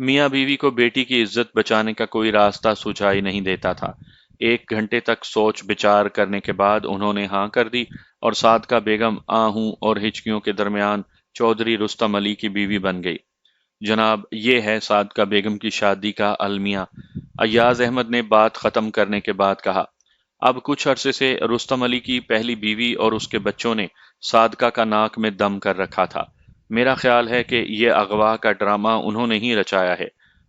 میاں بیوی کو بیٹی کی عزت بچانے کا کوئی راستہ سوچائی نہیں دیتا تھا۔ 1 گھنٹے تک سوچ بچار کرنے کے بعد انہوں نے ہاں کر دی اور صادقہ بیگم آہوں اور ہچکیوں کے درمیان چودھری رستم علی کی بیوی بن گئی۔ جناب، یہ ہے صادقہ بیگم کی شادی کا المیہ۔ ایاز احمد نے بات ختم کرنے کے بعد کہا، اب کچھ عرصے سے رستم علی کی پہلی بیوی اور اس کے بچوں نے صادقہ کا ناک میں دم کر رکھا تھا۔ میرا خیال ہے کہ یہ اغوا کا ڈرامہ انہوں نے ہی رچایا ہے۔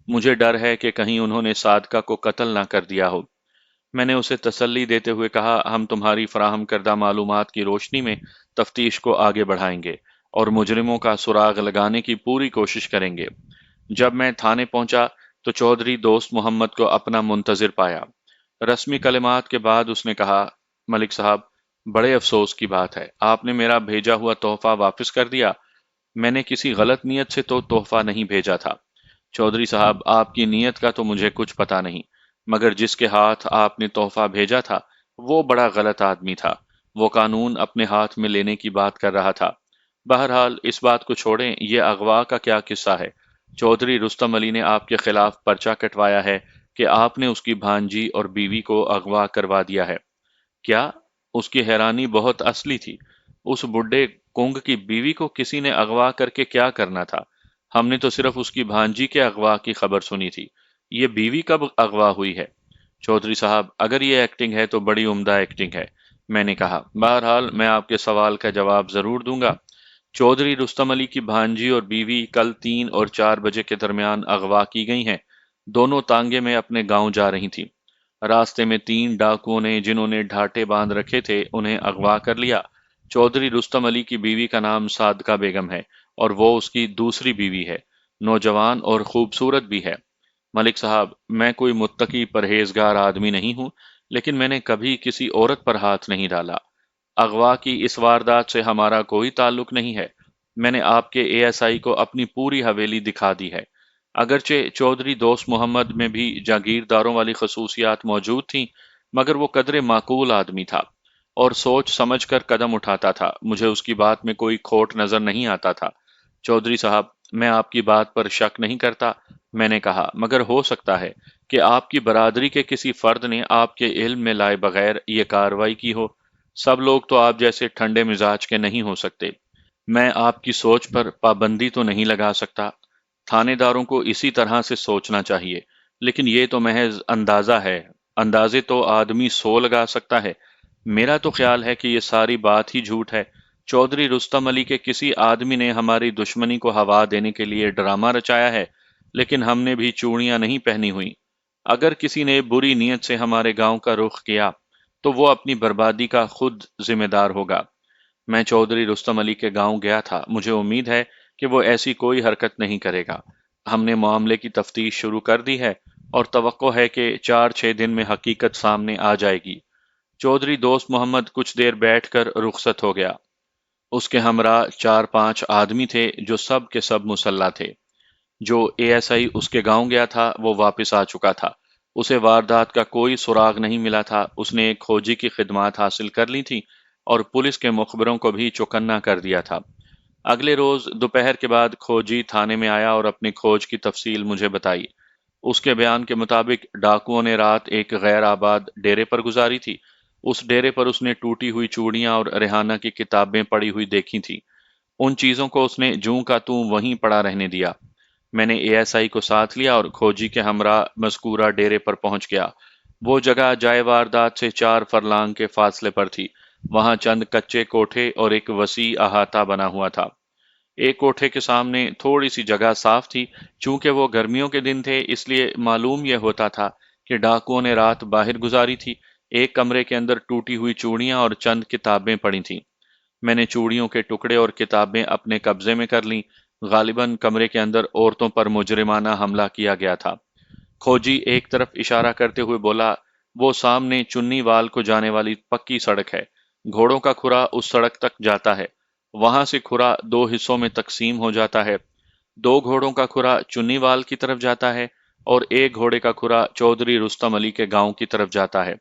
مجھے ڈر ہے کہ کہیں انہوں نے صادقہ کو قتل نہ کر دیا ہو۔ میں نے اسے تسلی دیتے ہوئے کہا، ہم تمہاری فراہم کردہ معلومات کی روشنی میں تفتیش کو آگے بڑھائیں گے اور مجرموں کا سراغ لگانے کی پوری کوشش کریں گے۔ جب میں تھانے پہنچا تو چودھری دوست محمد کو اپنا منتظر پایا۔ رسمی کلمات کے بعد اس نے کہا، ملک صاحب، بڑے افسوس کی بات ہے، آپ نے میرا بھیجا ہوا تحفہ واپس کر دیا۔ میں نے کسی غلط نیت سے تو تحفہ نہیں بھیجا تھا۔ چودھری صاحب، آپ کی نیت کا تو مجھے کچھ پتا نہیں، مگر جس کے ہاتھ آپ نے تحفہ بھیجا تھا وہ بڑا غلط آدمی تھا۔ وہ قانون اپنے ہاتھ میں لینے کی بات کر رہا تھا۔ بہرحال اس بات کو چھوڑیں، یہ اغوا کا کیا قصہ ہے؟ چودھری رستم علی نے آپ کے خلاف پرچہ کٹوایا ہے کہ آپ نے اس کی بھانجی اور بیوی کو اغوا کروا دیا ہے۔ کیا؟ اس کی حیرانی بہت اصلی تھی۔ اس بڈھے کنگ کی بیوی کو کسی نے اغوا کر کے کیا کرنا تھا؟ ہم نے تو صرف اس کی بھانجی کے اغوا کی خبر سنی تھی۔ یہ بیوی کب اغوا ہوئی ہے؟ چودھری صاحب، اگر یہ ایکٹنگ ہے تو بڑی عمدہ ایکٹنگ ہے، میں نے کہا۔ بہرحال میں آپ کے سوال کا جواب ضرور دوں گا۔ چودھری رستم علی کی بھانجی اور بیوی کل 3 اور 4 بجے کے درمیان اغوا کی گئی ہیں۔ دونوں تانگے میں اپنے گاؤں جا رہی تھیں۔ راستے میں 3 ڈاکوؤں نے، جنہوں نے ڈھاٹے باندھ رکھے تھے، انہیں اغوا کر لیا۔ چودھری رستم علی کی بیوی کا نام صادقہ بیگم ہے اور وہ اس کی دوسری بیوی ہے۔ نوجوان اور خوبصورت بھی ہے۔ ملک صاحب، میں کوئی متقی پرہیزگار آدمی نہیں ہوں، لیکن میں نے کبھی کسی عورت پر ہاتھ نہیں ڈالا۔ اغوا کی اس واردات سے ہمارا کوئی تعلق نہیں ہے۔ میں نے آپ کے اے ایس آئی کو اپنی پوری حویلی دکھا دی ہے۔ اگرچہ چودھری دوست محمد میں بھی جاگیرداروں والی خصوصیات موجود تھیں، مگر وہ قدرے معقول آدمی تھا اور سوچ سمجھ کر قدم اٹھاتا تھا۔ مجھے اس کی بات میں کوئی کھوٹ نظر نہیں آتا تھا۔ چودھری صاحب، میں آپ کی بات پر شک نہیں کرتا، میں نے کہا، مگر ہو سکتا ہے کہ آپ کی برادری کے کسی فرد نے آپ کے علم میں لائے بغیر یہ کارروائی کی ہو۔ سب لوگ تو آپ جیسے ٹھنڈے مزاج کے نہیں ہو سکتے۔ میں آپ کی سوچ پر پابندی تو نہیں لگا سکتا۔ تھانے داروں کو اسی طرح سے سوچنا چاہیے، لیکن یہ تو محض اندازہ ہے۔ اندازے تو آدمی 100 لگا سکتا ہے۔ میرا تو خیال ہے کہ یہ ساری بات ہی جھوٹ ہے۔ چودھری رستم علی کے کسی آدمی نے ہماری دشمنی کو ہوا دینے کے لیے ڈرامہ رچایا ہے، لیکن ہم نے بھی چوڑیاں نہیں پہنی ہوئی۔ اگر کسی نے بری نیت سے ہمارے گاؤں کا رخ کیا تو وہ اپنی بربادی کا خود ذمہ دار ہوگا۔ میں چودھری رستم علی کے گاؤں گیا تھا۔ مجھے امید ہے کہ وہ ایسی کوئی حرکت نہیں کرے گا۔ ہم نے معاملے کی تفتیش شروع کر دی ہے اور توقع ہے کہ 4-6 دن میں حقیقت سامنے آ جائے گی۔ چودھری دوست محمد کچھ دیر بیٹھ کر رخصت ہو گیا۔ اس کے ہمراہ 4-5 آدمی تھے جو سب کے سب مسلح تھے۔ جو اے ایس آئی اس کے گاؤں گیا تھا وہ واپس آ چکا تھا۔ اسے واردات کا کوئی سراغ نہیں ملا تھا۔ اس نے ایک کھوجی کی خدمات حاصل کر لی تھی اور پولیس کے مخبروں کو بھی چوکنا کر دیا تھا۔ اگلے روز دوپہر کے بعد کھوجی تھانے میں آیا اور اپنی کھوج کی تفصیل مجھے بتائی۔ اس کے بیان کے مطابق ڈاکوؤں نے رات ایک غیر آباد ڈیرے پر گزاری تھی۔ اس ڈیرے پر اس نے ٹوٹی ہوئی چوڑیاں اور ریحانہ کی کتابیں پڑی ہوئی دیکھی تھیں۔ ان چیزوں کو اس نے جوں کا توں وہیں پڑا رہنے دیا۔ میں نے اے ایس آئی کو ساتھ لیا اور کھوجی کے ہمراہ مذکورہ ڈیرے پر پہنچ گیا۔ وہ جگہ جائے واردات سے 4 فرلانگ کے فاصلے پر تھی۔ وہاں چند کچے کوٹھے اور ایک وسیع احاطہ بنا ہوا تھا۔ ایک کوٹھے کے سامنے تھوڑی سی جگہ صاف تھی۔ چونکہ وہ گرمیوں کے دن تھے، اس لیے معلوم یہ ہوتا تھا کہ ڈاکوؤں نے رات باہر گزاری تھی۔ ایک کمرے کے اندر ٹوٹی ہوئی چوڑیاں اور چند کتابیں پڑی تھیں۔ میں نے چوڑیوں کے ٹکڑے اور کتابیں اپنے قبضے میں کر لیں۔ غالباً کمرے کے اندر عورتوں پر مجرمانہ حملہ کیا گیا تھا۔ کھوجی ایک طرف اشارہ کرتے ہوئے بولا، وہ سامنے چنی وال کو جانے والی پکی سڑک ہے۔ گھوڑوں کا کھرا اس سڑک تک جاتا ہے۔ وہاں سے کھرا 2 حصوں میں تقسیم ہو جاتا ہے۔ 2 گھوڑوں کا کھرا چنی وال کی طرف جاتا ہے اور ایک گھوڑے کا کھرا چودھری رستم علی کے گاؤں کی طرف جاتا ہے۔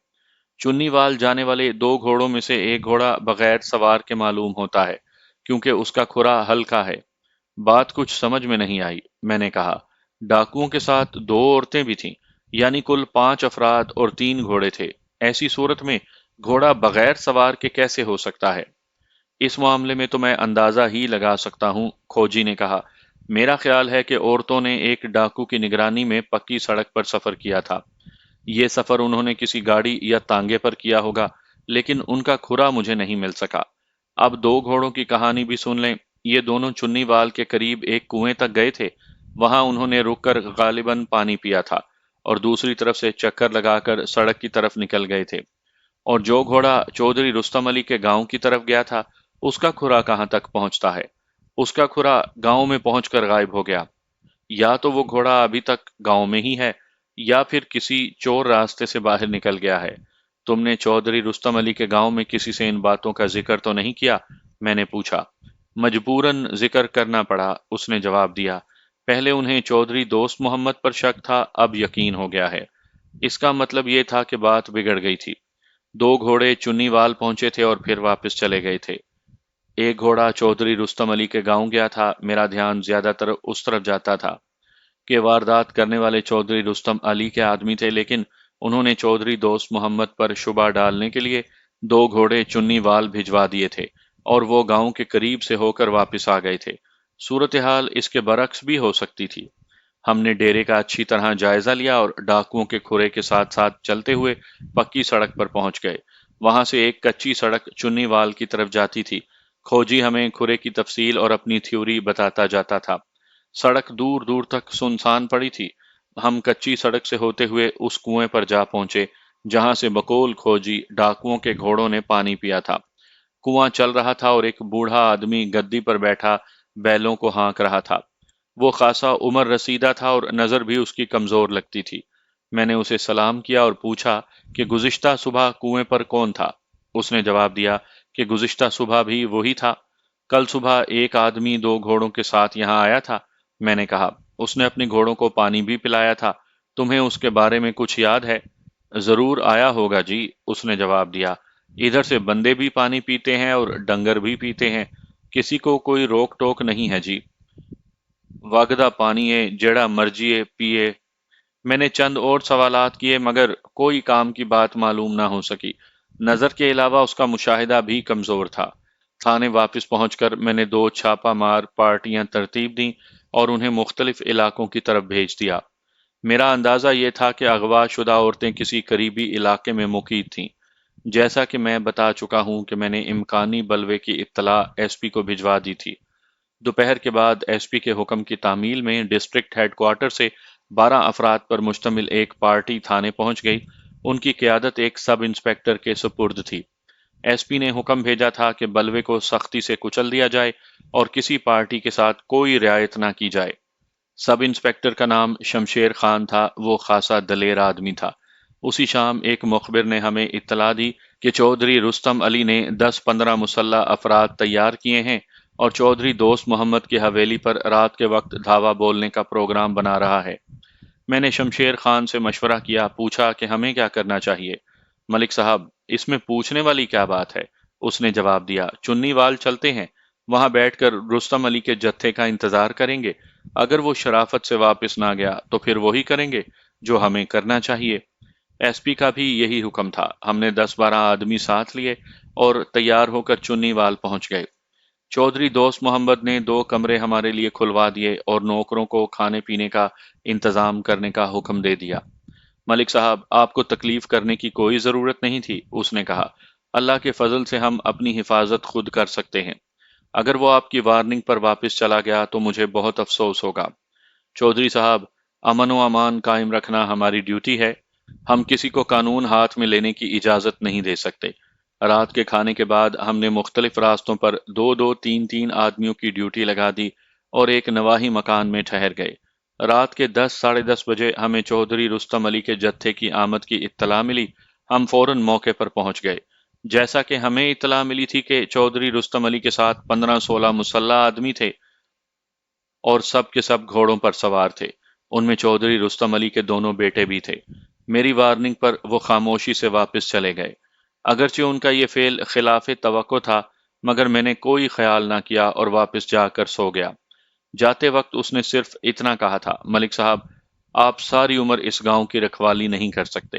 چنی وال جانے والے 2 گھوڑوں میں سے ایک گھوڑا بغیر سوار کے معلوم ہوتا ہے، کیونکہ اس کا کھرا ہلکا ہے۔ بات کچھ سمجھ میں نہیں آئی، میں نے کہا۔ ڈاکوؤں کے ساتھ 2 عورتیں بھی تھیں، یعنی کل 5 افراد اور 3 گھوڑے تھے۔ ایسی صورت میں گھوڑا بغیر سوار کے کیسے ہو سکتا ہے؟ اس معاملے میں تو میں اندازہ ہی لگا سکتا ہوں، کھوجی نے کہا۔ میرا خیال ہے کہ عورتوں نے ایک ڈاکو کی نگرانی میں پکی سڑک پر سفر کیا تھا۔ یہ سفر انہوں نے کسی گاڑی یا تانگے پر کیا ہوگا، لیکن ان کا کھرا مجھے نہیں مل سکا۔ اب 2 گھوڑوں کی کہانی بھی سن لیں۔ یہ دونوں چنی وال کے قریب ایک کنویں تک گئے تھے۔ وہاں انہوں نے رک کر غالباً پانی پیا تھا اور دوسری طرف سے چکر لگا کر سڑک کی طرف نکل گئے تھے۔ اور جو گھوڑا چودھری رستم علی کے گاؤں کی طرف گیا تھا، اس کا کھرا کہاں تک پہنچتا ہے؟ اس کا کھرا گاؤں میں پہنچ کر غائب ہو گیا۔ یا تو وہ گھوڑا ابھی تک گاؤں میں ہی ہے، یا پھر کسی چور راستے سے باہر نکل گیا ہے۔ تم نے چودھری رستم علی کے گاؤں میں کسی سے ان باتوں کا ذکر تو نہیں کیا؟ میں نے پوچھا۔ مجبوراً ذکر کرنا پڑا، اس نے جواب دیا۔ پہلے انہیں چودھری دوست محمد پر شک تھا، اب یقین ہو گیا ہے۔ اس کا مطلب یہ تھا کہ بات بگڑ گئی تھی۔ 2 گھوڑے چنی وال پہنچے تھے اور پھر واپس چلے گئے تھے۔ ایک گھوڑا چودھری رستم علی کے گاؤں گیا تھا۔ میرا دھیان زیادہ تر اس طرف جاتا تھا کہ واردات کرنے والے چودھری رستم علی کے آدمی تھے، لیکن انہوں نے چودھری دوست محمد پر شبہ ڈالنے کے لیے 2 گھوڑے چنی وال بھجوا دیے تھے اور وہ گاؤں کے قریب سے ہو کر واپس آ گئے تھے۔ صورتحال اس کے برعکس بھی ہو سکتی تھی۔ ہم نے ڈیرے کا اچھی طرح جائزہ لیا اور ڈاکوؤں کے کھرے کے ساتھ ساتھ چلتے ہوئے پکی سڑک پر پہنچ گئے۔ وہاں سے ایک کچی سڑک چنی وال کی طرف جاتی تھی۔ کھوجی ہمیں کھرے کی تفصیل اور اپنی تھیوری بتاتا جاتا تھا۔ سڑک دور دور تک سنسان پڑی تھی۔ ہم کچی سڑک سے ہوتے ہوئے اس کنویں پر جا پہنچے جہاں سے بقول کھوجی ڈاکوؤں کے گھوڑوں نے پانی پیا تھا۔ کنواں چل رہا تھا اور ایک بوڑھا آدمی گدی پر بیٹھا بیلوں کو ہانک رہا تھا۔ وہ خاصا عمر رسیدہ تھا اور نظر بھی اس کی کمزور لگتی تھی۔ میں نے اسے سلام کیا اور پوچھا کہ گزشتہ صبح کنویں پر کون تھا؟ اس نے جواب دیا کہ گزشتہ صبح بھی وہی تھا۔ کل صبح ایک آدمی 2 گھوڑوں کے ساتھ یہاں آیا تھا۔ میں نے کہا، اس نے اپنے گھوڑوں کو پانی بھی پلایا تھا۔ تمہیں اس کے بارے میں کچھ یاد ہے؟ ضرور آیا ہوگا جی، اس نے جواب دیا۔ ادھر سے بندے بھی پانی پیتے ہیں اور ڈنگر بھی پیتے ہیں، کسی کو کوئی روک ٹوک نہیں ہے جی۔ وگدا پانی ہے، جیڑا مرجیے پیے۔ میں نے چند اور سوالات کیے مگر کوئی کام کی بات معلوم نہ ہو سکی۔ نظر کے علاوہ اس کا مشاہدہ بھی کمزور تھا۔ تھانے واپس پہنچ کر میں نے 2 چھاپا مار پارٹیاں ترتیب دیں اور انہیں مختلف علاقوں کی طرف بھیج دیا۔ میرا اندازہ یہ تھا کہ اغوا شدہ عورتیں کسی قریبی علاقے میں مقید تھیں۔ جیسا کہ میں بتا چکا ہوں کہ میں نے امکانی بلوے کی اطلاع ایس پی کو بھجوا دی تھی۔ دوپہر کے بعد ایس پی کے حکم کی تعمیل میں ڈسٹرکٹ ہیڈ کوارٹر سے 12 افراد پر مشتمل ایک پارٹی تھانے پہنچ گئی۔ ان کی قیادت ایک سب انسپیکٹر کے سپرد تھی۔ ایس پی نے حکم بھیجا تھا کہ بلوے کو سختی سے کچل دیا جائے اور کسی پارٹی کے ساتھ کوئی رعایت نہ کی جائے۔ سب انسپیکٹر کا نام شمشیر خان تھا، وہ خاصا دلیر آدمی تھا۔ اسی شام ایک مخبر نے ہمیں اطلاع دی کہ چودھری رستم علی نے 10-15 مسلح افراد تیار کیے ہیں اور چودھری دوست محمد کی حویلی پر رات کے وقت دھاوا بولنے کا پروگرام بنا رہا ہے۔ میں نے شمشیر خان سے مشورہ کیا، پوچھا کہ ہمیں کیا کرنا چاہیے۔ ملک صاحب، اس میں پوچھنے والی کیا بات ہے؟ اس نے جواب دیا، چنی وال چلتے ہیں، وہاں بیٹھ کر رستم علی کے جتھے کا انتظار کریں گے۔ اگر وہ شرافت سے واپس نہ گیا تو پھر وہی کریں گے جو ہمیں کرنا چاہیے۔ ایس پی کا بھی یہی حکم تھا۔ ہم نے 10-12 آدمی ساتھ لیے اور تیار ہو کر چنی وال پہنچ گئے۔ چودھری دوست محمد نے 2 کمرے ہمارے لیے کھلوا دیے اور نوکروں کو کھانے پینے کا انتظام کرنے کا حکم دے دیا۔ ملک صاحب، آپ کو تکلیف کرنے کی کوئی ضرورت نہیں تھی، اس نے کہا۔ اللہ کے فضل سے ہم اپنی حفاظت خود کر سکتے ہیں۔ اگر وہ آپ کی وارننگ پر واپس چلا گیا تو مجھے بہت افسوس ہوگا۔ چودھری صاحب، امن و امان قائم رکھنا ہماری ڈیوٹی ہے۔ ہم کسی کو قانون ہاتھ میں لینے کی اجازت نہیں دے سکتے۔ رات کے کھانے کے بعد ہم نے مختلف راستوں پر 2-2 3-3 آدمیوں کی ڈیوٹی لگا دی اور ایک نواحی مکان میں ٹھہر گئے۔ رات کے 10-10:30 بجے ہمیں چودھری رستم علی کے جتھے کی آمد کی اطلاع ملی۔ ہم فوراً موقع پر پہنچ گئے۔ جیسا کہ ہمیں اطلاع ملی تھی کہ چودھری رستم علی کے ساتھ 15-16 مسلح آدمی تھے اور سب کے سب گھوڑوں پر سوار تھے۔ ان میں چودھری رستم علی کے دونوں بیٹے بھی تھے۔ میری وارننگ پر وہ خاموشی سے واپس چلے گئے۔ اگرچہ ان کا یہ فعل خلاف توقع تھا، مگر میں نے کوئی خیال نہ کیا اور واپس جا کر سو گیا۔ جاتے وقت اس نے صرف اتنا کہا تھا، ملک صاحب آپ ساری عمر اس گاؤں کی رکھوالی نہیں کر سکتے۔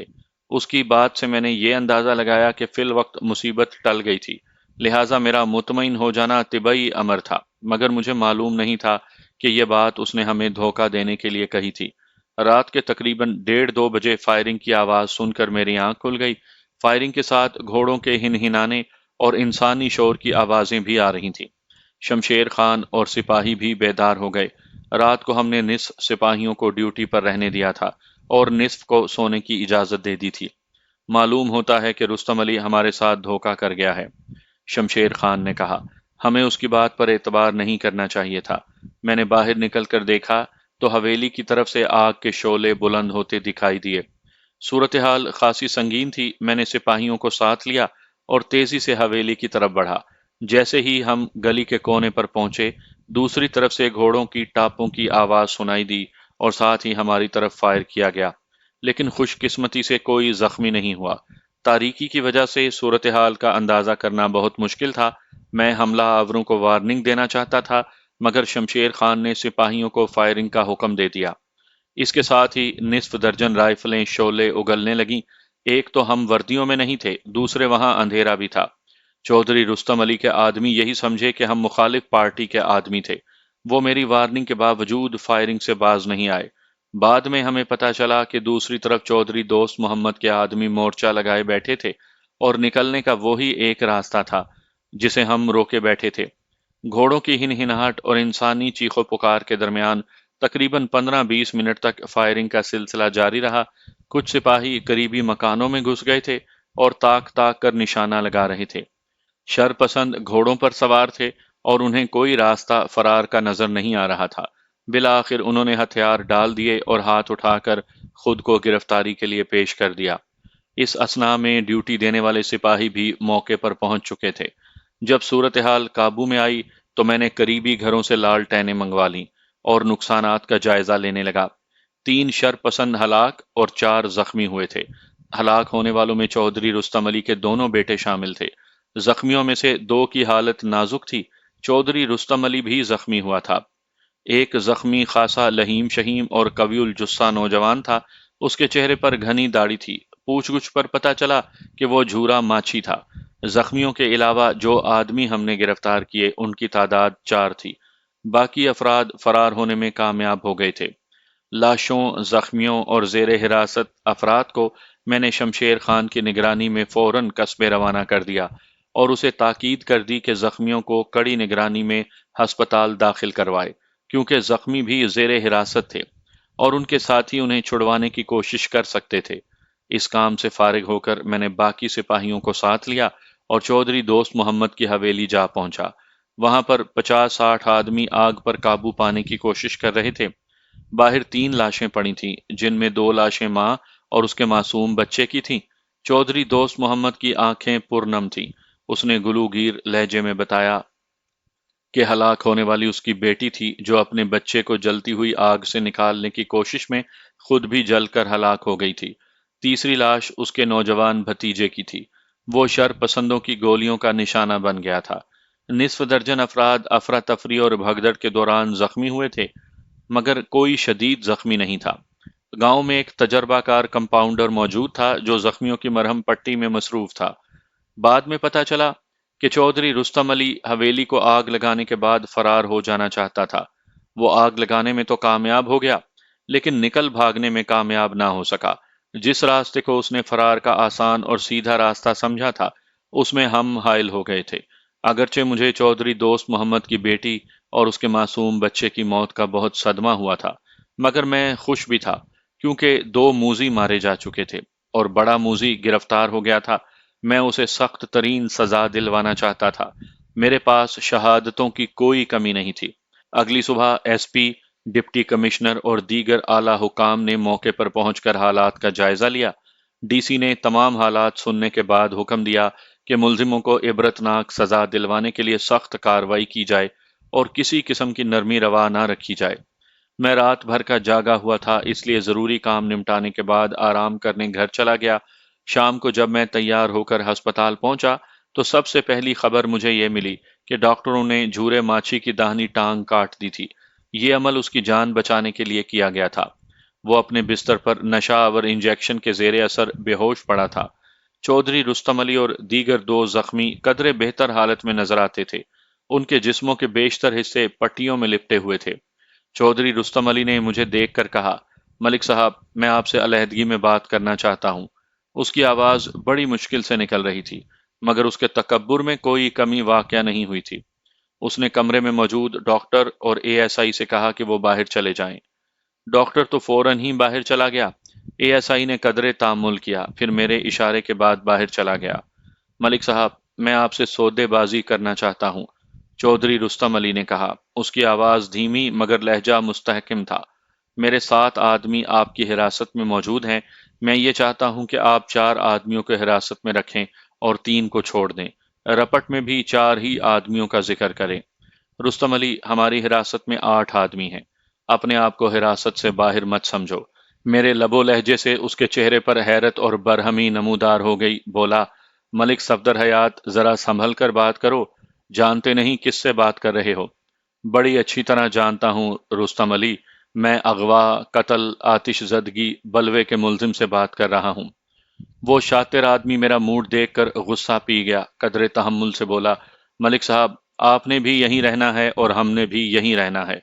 اس کی بات سے میں نے یہ اندازہ لگایا کہ فی الوقت مصیبت ٹل گئی تھی، لہٰذا میرا مطمئن ہو جانا طبعی امر تھا، مگر مجھے معلوم نہیں تھا کہ یہ بات اس نے ہمیں دھوکہ دینے کے لیے کہی تھی۔ رات کے تقریباً 1:30 بجے فائرنگ کی آواز سن کر میری آنکھ کھل گئی۔ فائرنگ کے ساتھ گھوڑوں کے ہنہنانے اور انسانی شور کی آوازیں بھی آ رہی تھیں۔ شمشیر خان اور سپاہی بھی بیدار ہو گئے۔ رات کو ہم نے نصف سپاہیوں کو ڈیوٹی پر رہنے دیا تھا اور نصف کو سونے کی اجازت دے دی تھی۔ معلوم ہوتا ہے کہ رستم علی ہمارے ساتھ دھوکہ کر گیا ہے، شمشیر خان نے کہا۔ ہمیں اس کی بات پر اعتبار نہیں کرنا چاہیے تھا۔ میں نے باہر نکل کر دیکھا تو حویلی کی طرف سے آگ کے شعلے بلند ہوتے دکھائی دیے۔ صورتحال خاصی سنگین تھی۔ میں نے سپاہیوں کو ساتھ لیا اور تیزی سے حویلی کی طرف بڑھا۔ جیسے ہی ہم گلی کے کونے پر پہنچے، دوسری طرف سے گھوڑوں کی ٹاپوں کی آواز سنائی دی اور ساتھ ہی ہماری طرف فائر کیا گیا، لیکن خوش قسمتی سے کوئی زخمی نہیں ہوا۔ تاریکی کی وجہ سے صورتحال کا اندازہ کرنا بہت مشکل تھا۔ میں حملہ آوروں کو وارننگ دینا چاہتا تھا، مگر شمشیر خان نے سپاہیوں کو فائرنگ کا حکم دے دیا۔ اس کے ساتھ ہی نصف درجن رائفلیں شعلے اگلنے لگیں۔ ایک تو ہم وردیوں میں نہیں تھے، دوسرے وہاں اندھیرا بھی تھا۔ چودھری رستم علی کے آدمی یہی سمجھے کہ ہم مخالف پارٹی کے آدمی تھے۔ وہ میری وارننگ کے باوجود فائرنگ سے باز نہیں آئے۔ بعد میں ہمیں پتہ چلا کہ دوسری طرف چودھری دوست محمد کے آدمی مورچہ لگائے بیٹھے تھے اور نکلنے کا وہی ایک راستہ تھا جسے ہم روکے بیٹھے تھے۔ گھوڑوں کی ہنہناہٹ اور انسانی چیخ و پکار کے درمیان تقریباً 15-20 منٹ تک فائرنگ کا سلسلہ جاری رہا۔ کچھ سپاہی قریبی مکانوں میں گھس گئے تھے اور تاک تاک کر نشانہ لگا رہے تھے۔ شر پسند گھوڑوں پر سوار تھے اور انہیں کوئی راستہ فرار کا نظر نہیں آ رہا تھا۔ بالآخر انہوں نے ہتھیار ڈال دیے اور ہاتھ اٹھا کر خود کو گرفتاری کے لیے پیش کر دیا۔ اس اثنا میں ڈیوٹی دینے والے سپاہی بھی موقع پر پہنچ چکے تھے۔ جب صورتحال قابو میں آئی تو میں نے قریبی گھروں سے لالٹینیں منگوا لیں اور نقصانات کا جائزہ لینے لگا۔ 3 شر پسند ہلاک اور 4 زخمی ہوئے تھے۔ ہلاک ہونے والوں میں چودھری رستم علی کے دونوں بیٹے شامل تھے۔ زخمیوں میں سے 2 کی حالت نازک تھی۔ چودھری رستم علی بھی زخمی ہوا تھا۔ ایک زخمی خاصا لہیم شہیم اور قوی الجثہ نوجوان تھا۔ اس کے چہرے پر گھنی داڑھی تھی۔ پوچھ گچھ پر پتہ چلا کہ وہ جھورا ماچھی تھا۔ زخمیوں کے علاوہ جو آدمی ہم نے گرفتار کیے ان کی تعداد 4 تھی۔ باقی افراد فرار ہونے میں کامیاب ہو گئے تھے۔ لاشوں، زخمیوں اور زیر حراست افراد کو میں نے شمشیر خان کی نگرانی میں فوراً قصبے روانہ کر دیا اور اسے تاکید کر دی کہ زخمیوں کو کڑی نگرانی میں ہسپتال داخل کروائے، کیونکہ زخمی بھی زیر حراست تھے اور ان کے ساتھی انہیں چھڑوانے کی کوشش کر سکتے تھے۔ اس کام سے فارغ ہو کر میں نے باقی سپاہیوں کو ساتھ لیا اور چودھری دوست محمد کی حویلی جا پہنچا۔ وہاں پر 50-60 آدمی آگ پر قابو پانے کی کوشش کر رہے تھے۔ باہر 3 لاشیں پڑی تھیں، جن میں 2 لاشیں ماں اور اس کے معصوم بچے کی تھیں۔ چودھری دوست محمد کی آنکھیں پرنم تھیں۔ اس نے گلوگیر لہجے میں بتایا کہ ہلاک ہونے والی اس کی بیٹی تھی، جو اپنے بچے کو جلتی ہوئی آگ سے نکالنے کی کوشش میں خود بھی جل کر ہلاک ہو گئی تھی۔ تیسری لاش اس کے نوجوان بھتیجے کی تھی۔ وہ شر پسندوں کی گولیوں کا نشانہ بن گیا تھا۔ نصف درجن افراد افراتفری اور بھگدڑ کے دوران زخمی ہوئے تھے، مگر کوئی شدید زخمی نہیں تھا۔ گاؤں میں ایک تجربہ کار کمپاؤنڈر موجود تھا جو زخمیوں کی مرہم پٹی میں مصروف تھا۔ بعد میں پتہ چلا کہ چودھری رستم علی حویلی کو آگ لگانے کے بعد فرار ہو جانا چاہتا تھا۔ وہ آگ لگانے میں تو کامیاب ہو گیا، لیکن نکل بھاگنے میں کامیاب نہ ہو سکا۔ جس راستے کو اس نے فرار کا آسان اور سیدھا راستہ سمجھا تھا، اس میں ہم حائل ہو گئے تھے۔ اگرچہ مجھے چودھری دوست محمد کی بیٹی اور اس کے معصوم بچے کی موت کا بہت صدمہ ہوا تھا، مگر میں خوش بھی تھا، کیونکہ 2 موذی مارے جا چکے تھے اور بڑا موذی گرفتار ہو گیا تھا۔ میں اسے سخت ترین سزا دلوانا چاہتا تھا۔ میرے پاس شہادتوں کی کوئی کمی نہیں تھی۔ اگلی صبح ایس پی، ڈپٹی کمشنر اور دیگر اعلیٰ حکام نے موقع پر پہنچ کر حالات کا جائزہ لیا۔ ڈی سی نے تمام حالات سننے کے بعد حکم دیا کہ ملزموں کو عبرتناک سزا دلوانے کے لیے سخت کارروائی کی جائے اور کسی قسم کی نرمی روا نہ رکھی جائے۔ میں رات بھر کا جاگا ہوا تھا، اس لیے ضروری کام نمٹانے کے بعد آرام کرنے گھر چلا گیا۔ شام کو جب میں تیار ہو کر ہسپتال پہنچا تو سب سے پہلی خبر مجھے یہ ملی کہ ڈاکٹروں نے جھورے ماچھی کی داہنی ٹانگ کاٹ دی تھی۔ یہ عمل اس کی جان بچانے کے لیے کیا گیا تھا۔ وہ اپنے بستر پر نشہ آور انجیکشن کے زیر اثر بے ہوش پڑا تھا۔ چودھری رستم علی اور دیگر دو زخمی قدرے بہتر حالت میں نظر آتے تھے۔ ان کے جسموں کے بیشتر حصے پٹیوں میں لپٹے ہوئے تھے۔ چودھری رستم علی نے مجھے دیکھ کر کہا، ملک صاحب، میں آپ سے علیحدگی میں بات کرنا چاہتا ہوں۔ اس کی آواز بڑی مشکل سے نکل رہی تھی، مگر اس کے تکبر میں کوئی کمی واقع نہیں ہوئی تھی۔ اس نے کمرے میں موجود ڈاکٹر اور اے ایس آئی سے کہا کہ وہ باہر چلے جائیں۔ ڈاکٹر تو فوراً ہی باہر چلا گیا۔ اے ایس آئی نے قدرے تامل کیا، پھر میرے اشارے کے بعد باہر چلا گیا۔ ملک صاحب، میں آپ سے سودے بازی کرنا چاہتا ہوں، چودھری رستم علی نے کہا۔ اس کی آواز دھیمی مگر لہجہ مستحکم تھا۔ میرے 7 آدمی آپ کی حراست میں موجود ہیں۔ میں یہ چاہتا ہوں کہ آپ 4 آدمیوں کو حراست میں رکھیں اور 3 کو چھوڑ دیں۔ رپٹ میں بھی 4 ہی آدمیوں کا ذکر کریں۔ رستم علی، ہماری حراست میں 8 آدمی ہیں۔ اپنے آپ کو حراست سے باہر مت سمجھو۔ میرے لب و لہجے سے اس کے چہرے پر حیرت اور برہمی نمودار ہو گئی۔ بولا، ملک صفدر حیات، ذرا سنبھل کر بات کرو۔ جانتے نہیں کس سے بات کر رہے ہو؟ بڑی اچھی طرح جانتا ہوں رستم علی، میں اغوا، قتل، آتش زدگی، بلوے کے ملزم سے بات کر رہا ہوں۔ وہ شاطر آدمی میرا موڈ دیکھ کر غصہ پی گیا، قدرے تحمل سے بولا، ملک صاحب، آپ نے بھی یہیں رہنا ہے اور ہم نے بھی یہیں رہنا ہے۔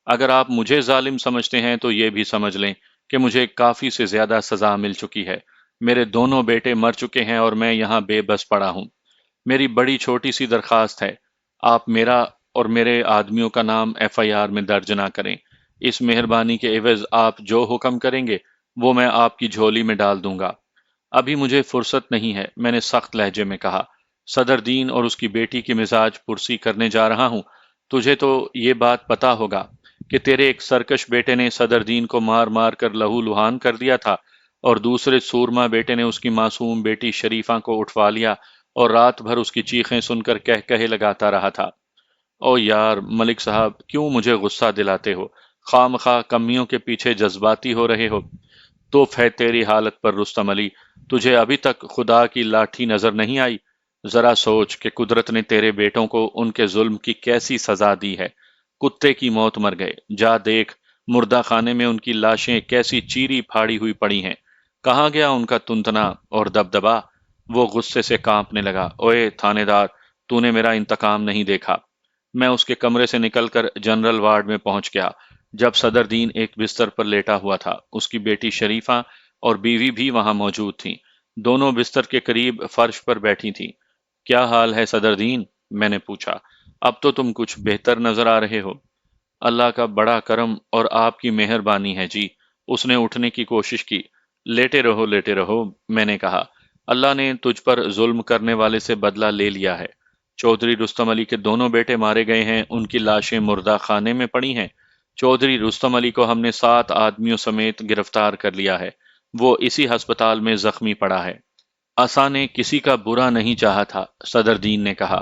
اگر آپ مجھے ظالم سمجھتے ہیں تو یہ بھی سمجھ لیں کہ مجھے کافی سے زیادہ سزا مل چکی ہے۔ میرے دونوں بیٹے مر چکے ہیں اور میں یہاں بے بس پڑا ہوں۔ میری بڑی چھوٹی سی درخواست ہے، آپ میرا اور میرے آدمیوں کا نام ایف آئی آر میں درج نہ کریں۔ اس مہربانی کے عوض آپ جو حکم کریں گے وہ میں آپ کی جھولی میں ڈال دوں گا۔ ابھی مجھے فرصت نہیں ہے، میں نے سخت لہجے میں کہا۔ صدر دین اور اس کی بیٹی کی مزاج پرسی کرنے جا رہا ہوں۔ تجھے تو یہ بات پتا ہوگا کہ تیرے ایک سرکش بیٹے نے صدر دین کو مار مار کر لہو لہان کر دیا تھا اور دوسرے سورما بیٹے نے اس کی معصوم بیٹی شریفہ کو اٹھوا لیا اور رات بھر اس کی چیخیں سن کر کہے لگاتا رہا تھا۔ او یار ملک صاحب، کیوں مجھے غصہ دلاتے ہو؟ خواہ مخواہ کمیوں کے پیچھے جذباتی ہو رہے ہو۔ تو ہے تیری حالت پر رستم علی، تجھے ابھی تک خدا کی لاٹھی نظر نہیں آئی؟ ذرا سوچ کہ قدرت نے تیرے بیٹوں کو ان کے ظلم کی کیسی سزا دی ہے۔ کتے کی موت مر گئے۔ جا دیکھ، مردہ خانے میں ان کی لاشیں کیسی چیری پھاڑی ہوئی پڑی ہیں۔ کہاں گیا ان کا تنتنا اور دبدبا؟ وہ غصے سے کانپنے لگا۔ اوئے تھانے دار، تو نے میرا انتقام نہیں دیکھا۔ میں اس کے کمرے سے نکل کر جنرل وارڈ میں پہنچ گیا، جب صدر دین ایک بستر پر لیٹا ہوا تھا۔ اس کی بیٹی شریفہ اور بیوی بھی وہاں موجود تھیں۔ دونوں بستر کے قریب فرش پر بیٹھی تھیں۔ کیا حال ہے صدر دین؟ میں نے پوچھا۔ اب تو تم کچھ بہتر نظر آ رہے ہو۔ اللہ کا بڑا کرم اور آپ کی مہربانی ہے جی۔ اس نے اٹھنے کی کوشش کی۔ لیٹے رہو، میں نے کہا۔ اللہ نے تجھ پر ظلم کرنے والے سے بدلہ لے لیا ہے۔ چودھری رستم علی کے دونوں بیٹے مارے گئے ہیں، ان کی لاشیں مردہ خانے میں پڑی ہیں۔ چودھری رستم علی کو ہم نے 7 آدمیوں سمیت گرفتار کر لیا ہے۔ وہ اسی ہسپتال میں زخمی پڑا ہے۔ آسا نے کسی کا برا نہیں چاہا تھا، صدر دین نے کہا۔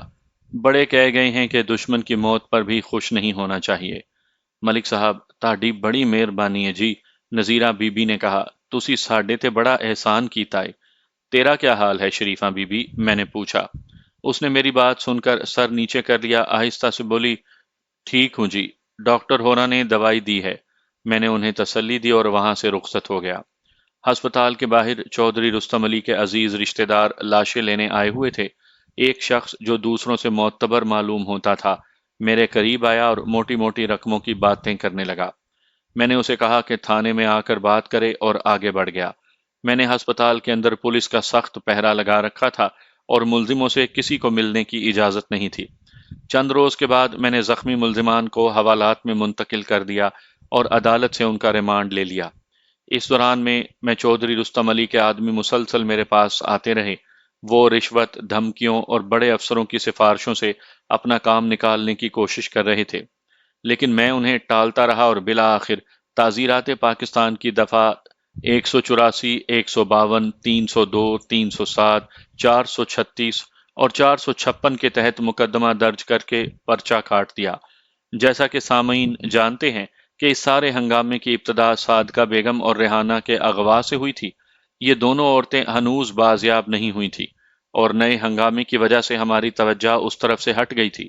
بڑے کہہ گئے ہیں کہ دشمن کی موت پر بھی خوش نہیں ہونا چاہیے۔ ملک صاحب، تہاڈی بڑی مہربانی ہے جی، نذیرہ بی بی نے کہا۔ تسی ساڈے تے بڑا احسان کیتا ہے۔ تیرا کیا حال ہے شریفہ بی بی؟ میں نے پوچھا۔ اس نے میری بات سن کر سر نیچے کر لیا، آہستہ سے بولی، ٹھیک ہوں جی، ڈاکٹر ہونا نے دوائی دی ہے۔ میں نے انہیں تسلی دی اور وہاں سے رخصت ہو گیا۔ ہسپتال کے باہر چودھری رستم علی کے عزیز رشتہ دار لاشیں لینے آئے ہوئے تھے۔ ایک شخص جو دوسروں سے معتبر معلوم ہوتا تھا میرے قریب آیا اور موٹی موٹی رقموں کی باتیں کرنے لگا۔ میں نے اسے کہا کہ تھانے میں آ کر بات کرے اور آگے بڑھ گیا۔ میں نے ہسپتال کے اندر پولیس کا سخت پہرا لگا رکھا تھا اور ملزموں سے کسی کو ملنے کی اجازت نہیں تھی۔ چند روز کے بعد میں نے زخمی ملزمان کو حوالات میں منتقل کر دیا اور عدالت سے ان کا ریمانڈ لے لیا۔ اس دوران میں چودھری رستم علی کے آدمی مسلسل میرے پاس آتے رہے۔ وہ رشوت، دھمکیوں اور بڑے افسروں کی سفارشوں سے اپنا کام نکالنے کی کوشش کر رہے تھے، لیکن میں انہیں ٹالتا رہا اور بالآخر تعزیرات پاکستان کی دفعہ 184، 152، 302، 307، 436 اور 456 کے تحت مقدمہ درج کر کے پرچہ کاٹ دیا۔ جیسا کہ سامعین جانتے ہیں کہ اس سارے ہنگامے کی ابتدا صادقہ بیگم اور ریحانہ کے اغوا سے ہوئی تھی۔ یہ دونوں عورتیں ہنوز بازیاب نہیں ہوئی تھیں اور نئے ہنگامے کی وجہ سے ہماری توجہ اس طرف سے ہٹ گئی تھی۔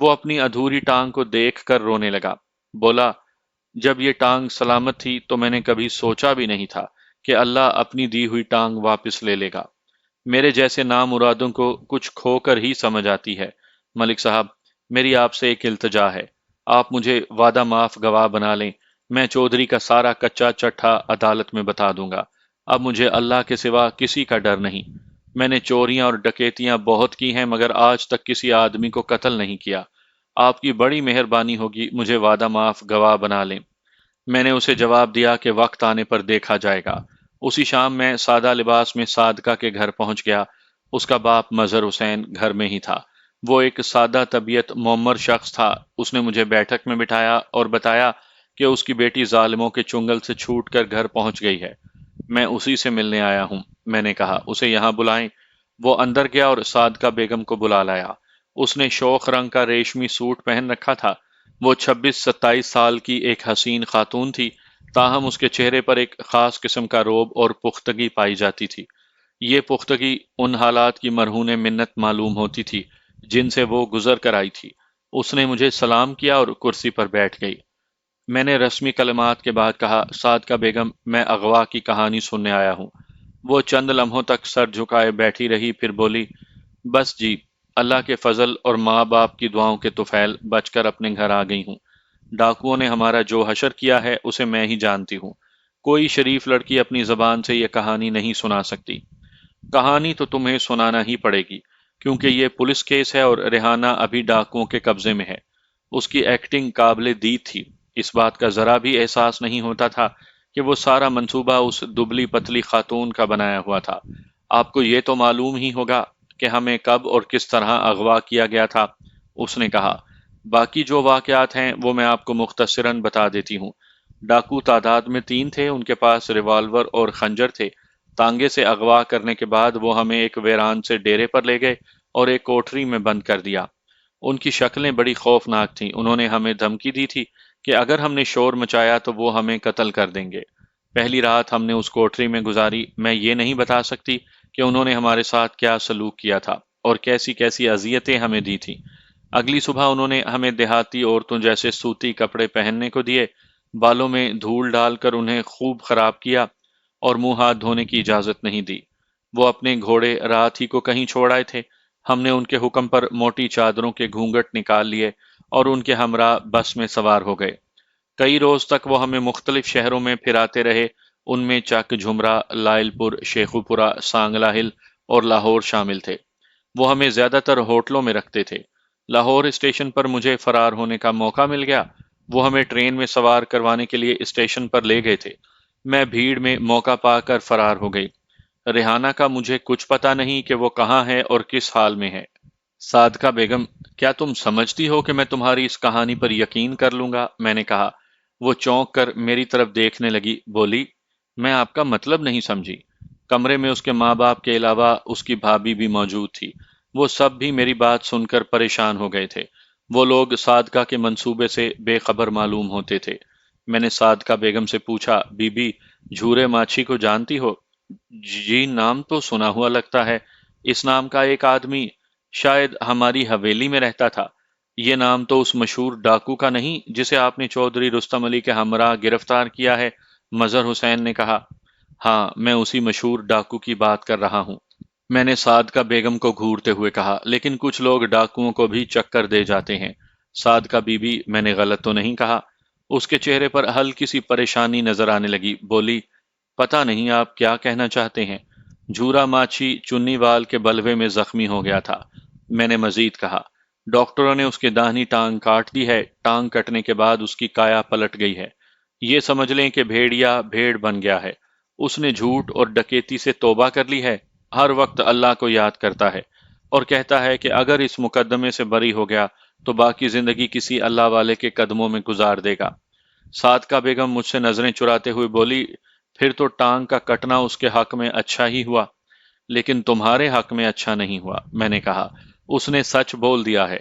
وہ اپنی ادھوری ٹانگ کو دیکھ کر رونے لگا۔ بولا، جب یہ ٹانگ سلامت تھی تو میں نے کبھی سوچا بھی نہیں تھا کہ اللہ اپنی دی ہوئی ٹانگ واپس لے لے گا۔ میرے جیسے نامرادوں کو کچھ کھو کر ہی سمجھ آتی ہے۔ ملک صاحب، میری آپ سے ایک التجا ہے، آپ مجھے وعدہ معاف گواہ بنا لیں، میں چودھری کا سارا کچا چٹھا عدالت میں بتا دوں گا۔ اب مجھے اللہ کے سوا کسی کا ڈر نہیں۔ میں نے چوریاں اور ڈکیتیاں بہت کی ہیں مگر آج تک کسی آدمی کو قتل نہیں کیا۔ آپ کی بڑی مہربانی ہوگی، مجھے وعدہ معاف گواہ بنا لیں۔ میں نے اسے جواب دیا کہ وقت آنے پر دیکھا جائے گا۔ اسی شام میں سادہ لباس میں صادقہ کے گھر پہنچ گیا۔ اس کا باپ مظہر حسین گھر میں ہی تھا۔ وہ ایک سادہ طبیعت معمر شخص تھا۔ اس نے مجھے بیٹھک میں بٹھایا اور بتایا کہ اس کی بیٹی ظالموں کے چنگل سے چھوٹ کر گھر پہنچ گئی ہے۔ میں اسی سے ملنے آیا ہوں۔ میں نے کہا، اسے یہاں بلائیں۔ وہ اندر گیا اور صادقہ بیگم کو بلا لایا۔ اس نے شوخ رنگ کا ریشمی سوٹ پہن رکھا تھا۔ وہ 26-27 سال کی ایک حسین خاتون تھی، تاہم اس کے چہرے پر ایک خاص قسم کا رعب اور پختگی پائی جاتی تھی۔ یہ پختگی ان حالات کی مرہون منت معلوم ہوتی تھی جن سے وہ گزر کر آئی تھی۔ اس نے مجھے سلام کیا اور کرسی پر بیٹھ گئی۔ میں نے رسمی کلمات کے بعد کہا، صادقہ بیگم، میں اغوا کی کہانی سننے آیا ہوں۔ وہ چند لمحوں تک سر جھکائے بیٹھی رہی، پھر بولی، بس جی، اللہ کے فضل اور ماں باپ کی دعاؤں کے طفیل بچ کر اپنے گھر آ گئی ہوں۔ ڈاکوؤں نے ہمارا جو حشر کیا ہے اسے میں ہی جانتی ہوں۔ کوئی شریف لڑکی اپنی زبان سے یہ کہانی نہیں سنا سکتی۔ کہانی تو تمہیں سنانا ہی پڑے گی، کیونکہ یہ پولیس کیس ہے اور ریحانہ ابھی ڈاکوؤں کے قبضے میں ہے۔ اس کی ایکٹنگ قابل دید تھی۔ اس بات کا ذرا بھی احساس نہیں ہوتا تھا کہ وہ سارا منصوبہ اس دبلی پتلی خاتون کا بنایا ہوا تھا۔ آپ کو یہ تو معلوم ہی ہوگا کہ ہمیں کب اور کس طرح اغوا کیا گیا تھا، اس نے کہا۔ باقی جو واقعات ہیں وہ میں آپ کو مختصراً بتا دیتی ہوں۔ ڈاکو تعداد میں 3 تھے، ان کے پاس ریوالور اور خنجر تھے۔ تانگے سے اغوا کرنے کے بعد وہ ہمیں ایک ویران سے ڈیرے پر لے گئے اور ایک کوٹری میں بند کر دیا۔ ان کی شکلیں بڑی خوفناک تھیں۔ انہوں نے ہمیں دھمکی دی تھی کہ اگر ہم نے شور مچایا تو وہ ہمیں قتل کر دیں گے۔ پہلی رات ہم نے اس کوٹری میں گزاری۔ میں یہ نہیں بتا سکتی کہ انہوں نے ہمارے ساتھ کیا سلوک کیا تھا اور کیسی کیسی اذیتیں ہمیں دی تھیں۔ اگلی صبح انہوں نے ہمیں دیہاتی عورتوں جیسے سوتی کپڑے پہننے کو دیے، بالوں میں دھول ڈال کر انہیں خوب خراب کیا اور منہ ہاتھ دھونے کی اجازت نہیں دی۔ وہ اپنے گھوڑے رات ہی کو کہیں چھوڑ آئے تھے۔ ہم نے ان کے حکم پر موٹی چادروں کے گھونگھٹ نکال لیے اور ان کے ہمراہ بس میں سوار ہو گئے۔ کئی روز تک وہ ہمیں مختلف شہروں میں پھراتے رہے۔ ان میں چک جھمرا، لائل پور، شیخوپورہ، سانگلا ہل اور لاہور شامل تھے۔ وہ ہمیں زیادہ تر ہوٹلوں میں رکھتے تھے۔ لاہور اسٹیشن پر مجھے فرار ہونے کا موقع مل گیا۔ وہ ہمیں ٹرین میں سوار کروانے کے لیے اسٹیشن پر لے گئے تھے۔ میں بھیڑ میں موقع پا کر فرار ہو گئی۔ ریحانہ کا مجھے کچھ پتا نہیں کہ وہ کہاں ہے اور کس حال میں ہے۔ صادقہ بیگم، کیا تم سمجھتی ہو کہ میں تمہاری اس کہانی پر یقین کر لوں گا؟ میں نے کہا۔ وہ چونک کر میری طرف دیکھنے لگی، بولی، میں آپ کا مطلب نہیں سمجھی۔ کمرے میں اس کے ماں باپ کے علاوہ اس کی بھابھی بھی موجود تھی۔ وہ سب بھی میری بات سن کر پریشان ہو گئے تھے۔ وہ لوگ صادقہ کے منصوبے سے بے خبر معلوم ہوتے تھے۔ میں نے صادقہ بیگم سے پوچھا، بی بی، جھورے ماچھی کو جانتی ہو؟ جی، نام تو سنا ہوا لگتا ہے۔ اس نام کا ایک آدمی شاید ہماری حویلی میں رہتا تھا۔ یہ نام تو اس مشہور ڈاکو کا نہیں جسے آپ نے چودھری رستم علی کے ہمراہ گرفتار کیا ہے؟ مظہر حسین نے کہا۔ ہاں، میں اسی مشہور ڈاکو کی بات کر رہا ہوں، میں نے صادقہ بیگم کو گھورتے ہوئے کہا۔ لیکن کچھ لوگ ڈاکوؤں کو بھی چکر دے جاتے ہیں۔ صادقہ بی بی، میں نے غلط تو نہیں کہا؟ اس کے چہرے پر ہلکی سی پریشانی نظر آنے لگی۔ بولی، پتہ نہیں آپ کیا کہنا چاہتے ہیں۔ جھورا ماچھی چنی وال کے بلوے میں زخمی ہو گیا تھا، میں نے مزید کہا۔ ڈاکٹروں نے اس کی داہنی ٹانگ کاٹ دی ہے۔ ٹانگ کٹنے کے بعد اس کی کایا پلٹ گئی ہے۔ یہ سمجھ لیں کہ بھیڑیا بھیڑ بن گیا ہے۔ اس نے جھوٹ اور ڈکیتی سے توبہ کر لی ہے۔ ہر وقت اللہ کو یاد کرتا ہے اور کہتا ہے کہ اگر اس مقدمے سے بری ہو گیا تو باقی زندگی کسی اللہ والے کے قدموں میں گزار دے گا۔ صادقہ بیگم مجھ سے نظریں چراتے ہوئے بولی، پھر تو ٹانگ کا کٹنا اس کے حق میں اچھا ہی ہوا، لیکن تمہارے حق میں اچھا نہیں ہوا۔ میں نے کہا، اس نے سچ بول دیا ہے۔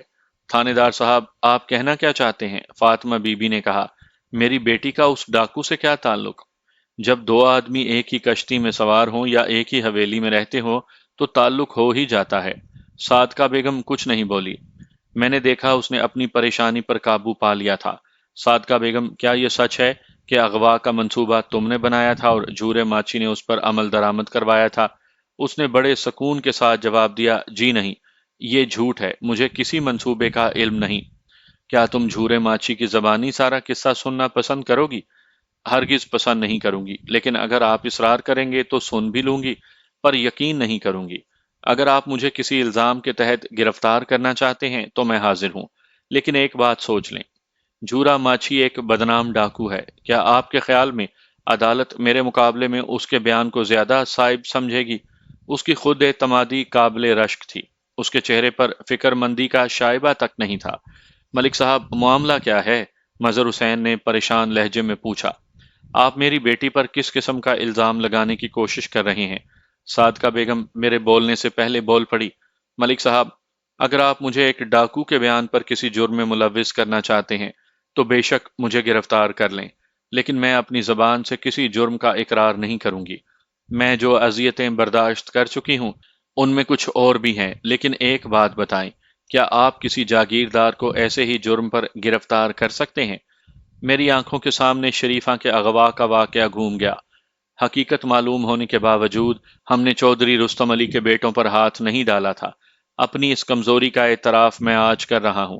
تھانے دار صاحب، آپ کہنا کیا چاہتے ہیں؟ فاطمہ بی بی نے کہا۔ میری بیٹی کا اس ڈاکو سے کیا تعلق؟ جب 2 آدمی ایک ہی کشتی میں سوار ہوں یا ایک ہی حویلی میں رہتے ہوں تو تعلق ہو ہی جاتا ہے۔ صادقہ بیگم کچھ نہیں بولی۔ میں نے دیکھا اس نے اپنی پریشانی پر قابو پا لیا تھا۔ صادقہ بیگم، کیا یہ سچ ہے کہ اغوا کا منصوبہ تم نے بنایا تھا اور جھورے ماچی نے اس پر عمل درآمد کروایا تھا؟ اس نے بڑے سکون کے ساتھ جواب دیا، جی نہیں، یہ جھوٹ ہے، مجھے کسی منصوبے کا علم نہیں۔ کیا تم جھورے ماچی کی زبانی سارا قصہ سننا پسند کرو گی؟ ہرگز پسند نہیں کروں گی، لیکن اگر آپ اصرار کریں گے تو سن بھی لوں گی، پر یقین نہیں کروں گی۔ اگر آپ مجھے کسی الزام کے تحت گرفتار کرنا چاہتے ہیں تو میں حاضر ہوں، لیکن ایک بات سوچ لیں، جھورا ماچھی ایک بدنام ڈاکو ہے۔ کیا آپ کے خیال میں عدالت میرے مقابلے میں اس کے بیان کو زیادہ صائب سمجھے گی؟ اس کی خود اعتمادی قابل رشک تھی، اس کے چہرے پر فکر مندی کا شائبہ تک نہیں تھا۔ ملک صاحب، معاملہ کیا ہے؟ مظہر حسین نے پریشان لہجے میں پوچھا۔ آپ میری بیٹی پر کس قسم کا الزام لگانے کی کوشش کر رہے ہیں؟ صادقہ بیگم میرے بولنے سے پہلے بول پڑی۔ ملک صاحب، اگر آپ مجھے ایک ڈاکو کے بیان پر کسی جرم میں ملوث کرنا چاہتے ہیں تو بے شک مجھے گرفتار کر لیں، لیکن میں اپنی زبان سے کسی جرم کا اقرار نہیں کروں گی۔ میں جو اذیتیں برداشت کر چکی ہوں ان میں کچھ اور بھی ہیں، لیکن ایک بات بتائیں، کیا آپ کسی جاگیردار کو ایسے ہی جرم پر گرفتار کر سکتے ہیں؟ میری آنکھوں کے سامنے شریفہ کے اغوا کا واقعہ گھوم گیا۔ حقیقت معلوم ہونے کے باوجود ہم نے چودھری رستم علی کے بیٹوں پر ہاتھ نہیں ڈالا تھا۔ اپنی اس کمزوری کا اعتراف میں آج کر رہا ہوں۔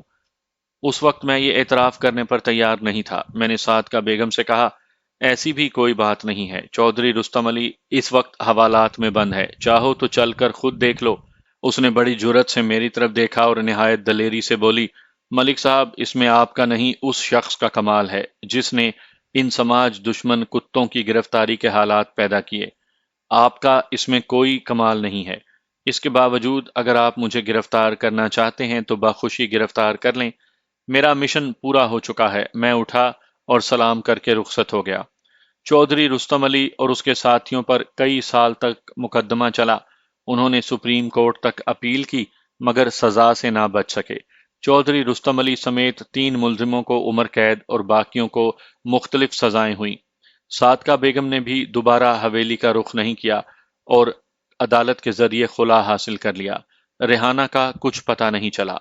اس وقت میں یہ اعتراف کرنے پر تیار نہیں تھا۔ میں نے صادقہ بیگم سے کہا، ایسی بھی کوئی بات نہیں ہے، چودھری رستم علی اس وقت حوالات میں بند ہے، چاہو تو چل کر خود دیکھ لو۔ اس نے بڑی جرت سے میری طرف دیکھا اور نہایت دلیری سے بولی، ملک صاحب، اس میں آپ کا نہیں اس شخص کا کمال ہے جس نے ان سماج دشمن کتوں کی گرفتاری کے حالات پیدا کیے۔ آپ کا اس میں کوئی کمال نہیں ہے۔ اس کے باوجود اگر آپ مجھے گرفتار کرنا چاہتے ہیں تو بخوشی گرفتار کر لیں۔ میرا مشن پورا ہو چکا ہے۔ میں اٹھا اور سلام کر کے رخصت ہو گیا۔ چودھری رستم علی اور اس کے ساتھیوں پر کئی سال تک مقدمہ چلا۔ انہوں نے سپریم کورٹ تک اپیل کی مگر سزا سے نہ بچ سکے۔ چودھری رستم علی سمیت 3 ملزموں کو عمر قید اور باقیوں کو مختلف سزائیں ہوئیں۔ صادقہ بیگم نے بھی دوبارہ حویلی کا رخ نہیں کیا اور عدالت کے ذریعے خلا حاصل کر لیا۔ ریحانہ کا کچھ پتہ نہیں چلا۔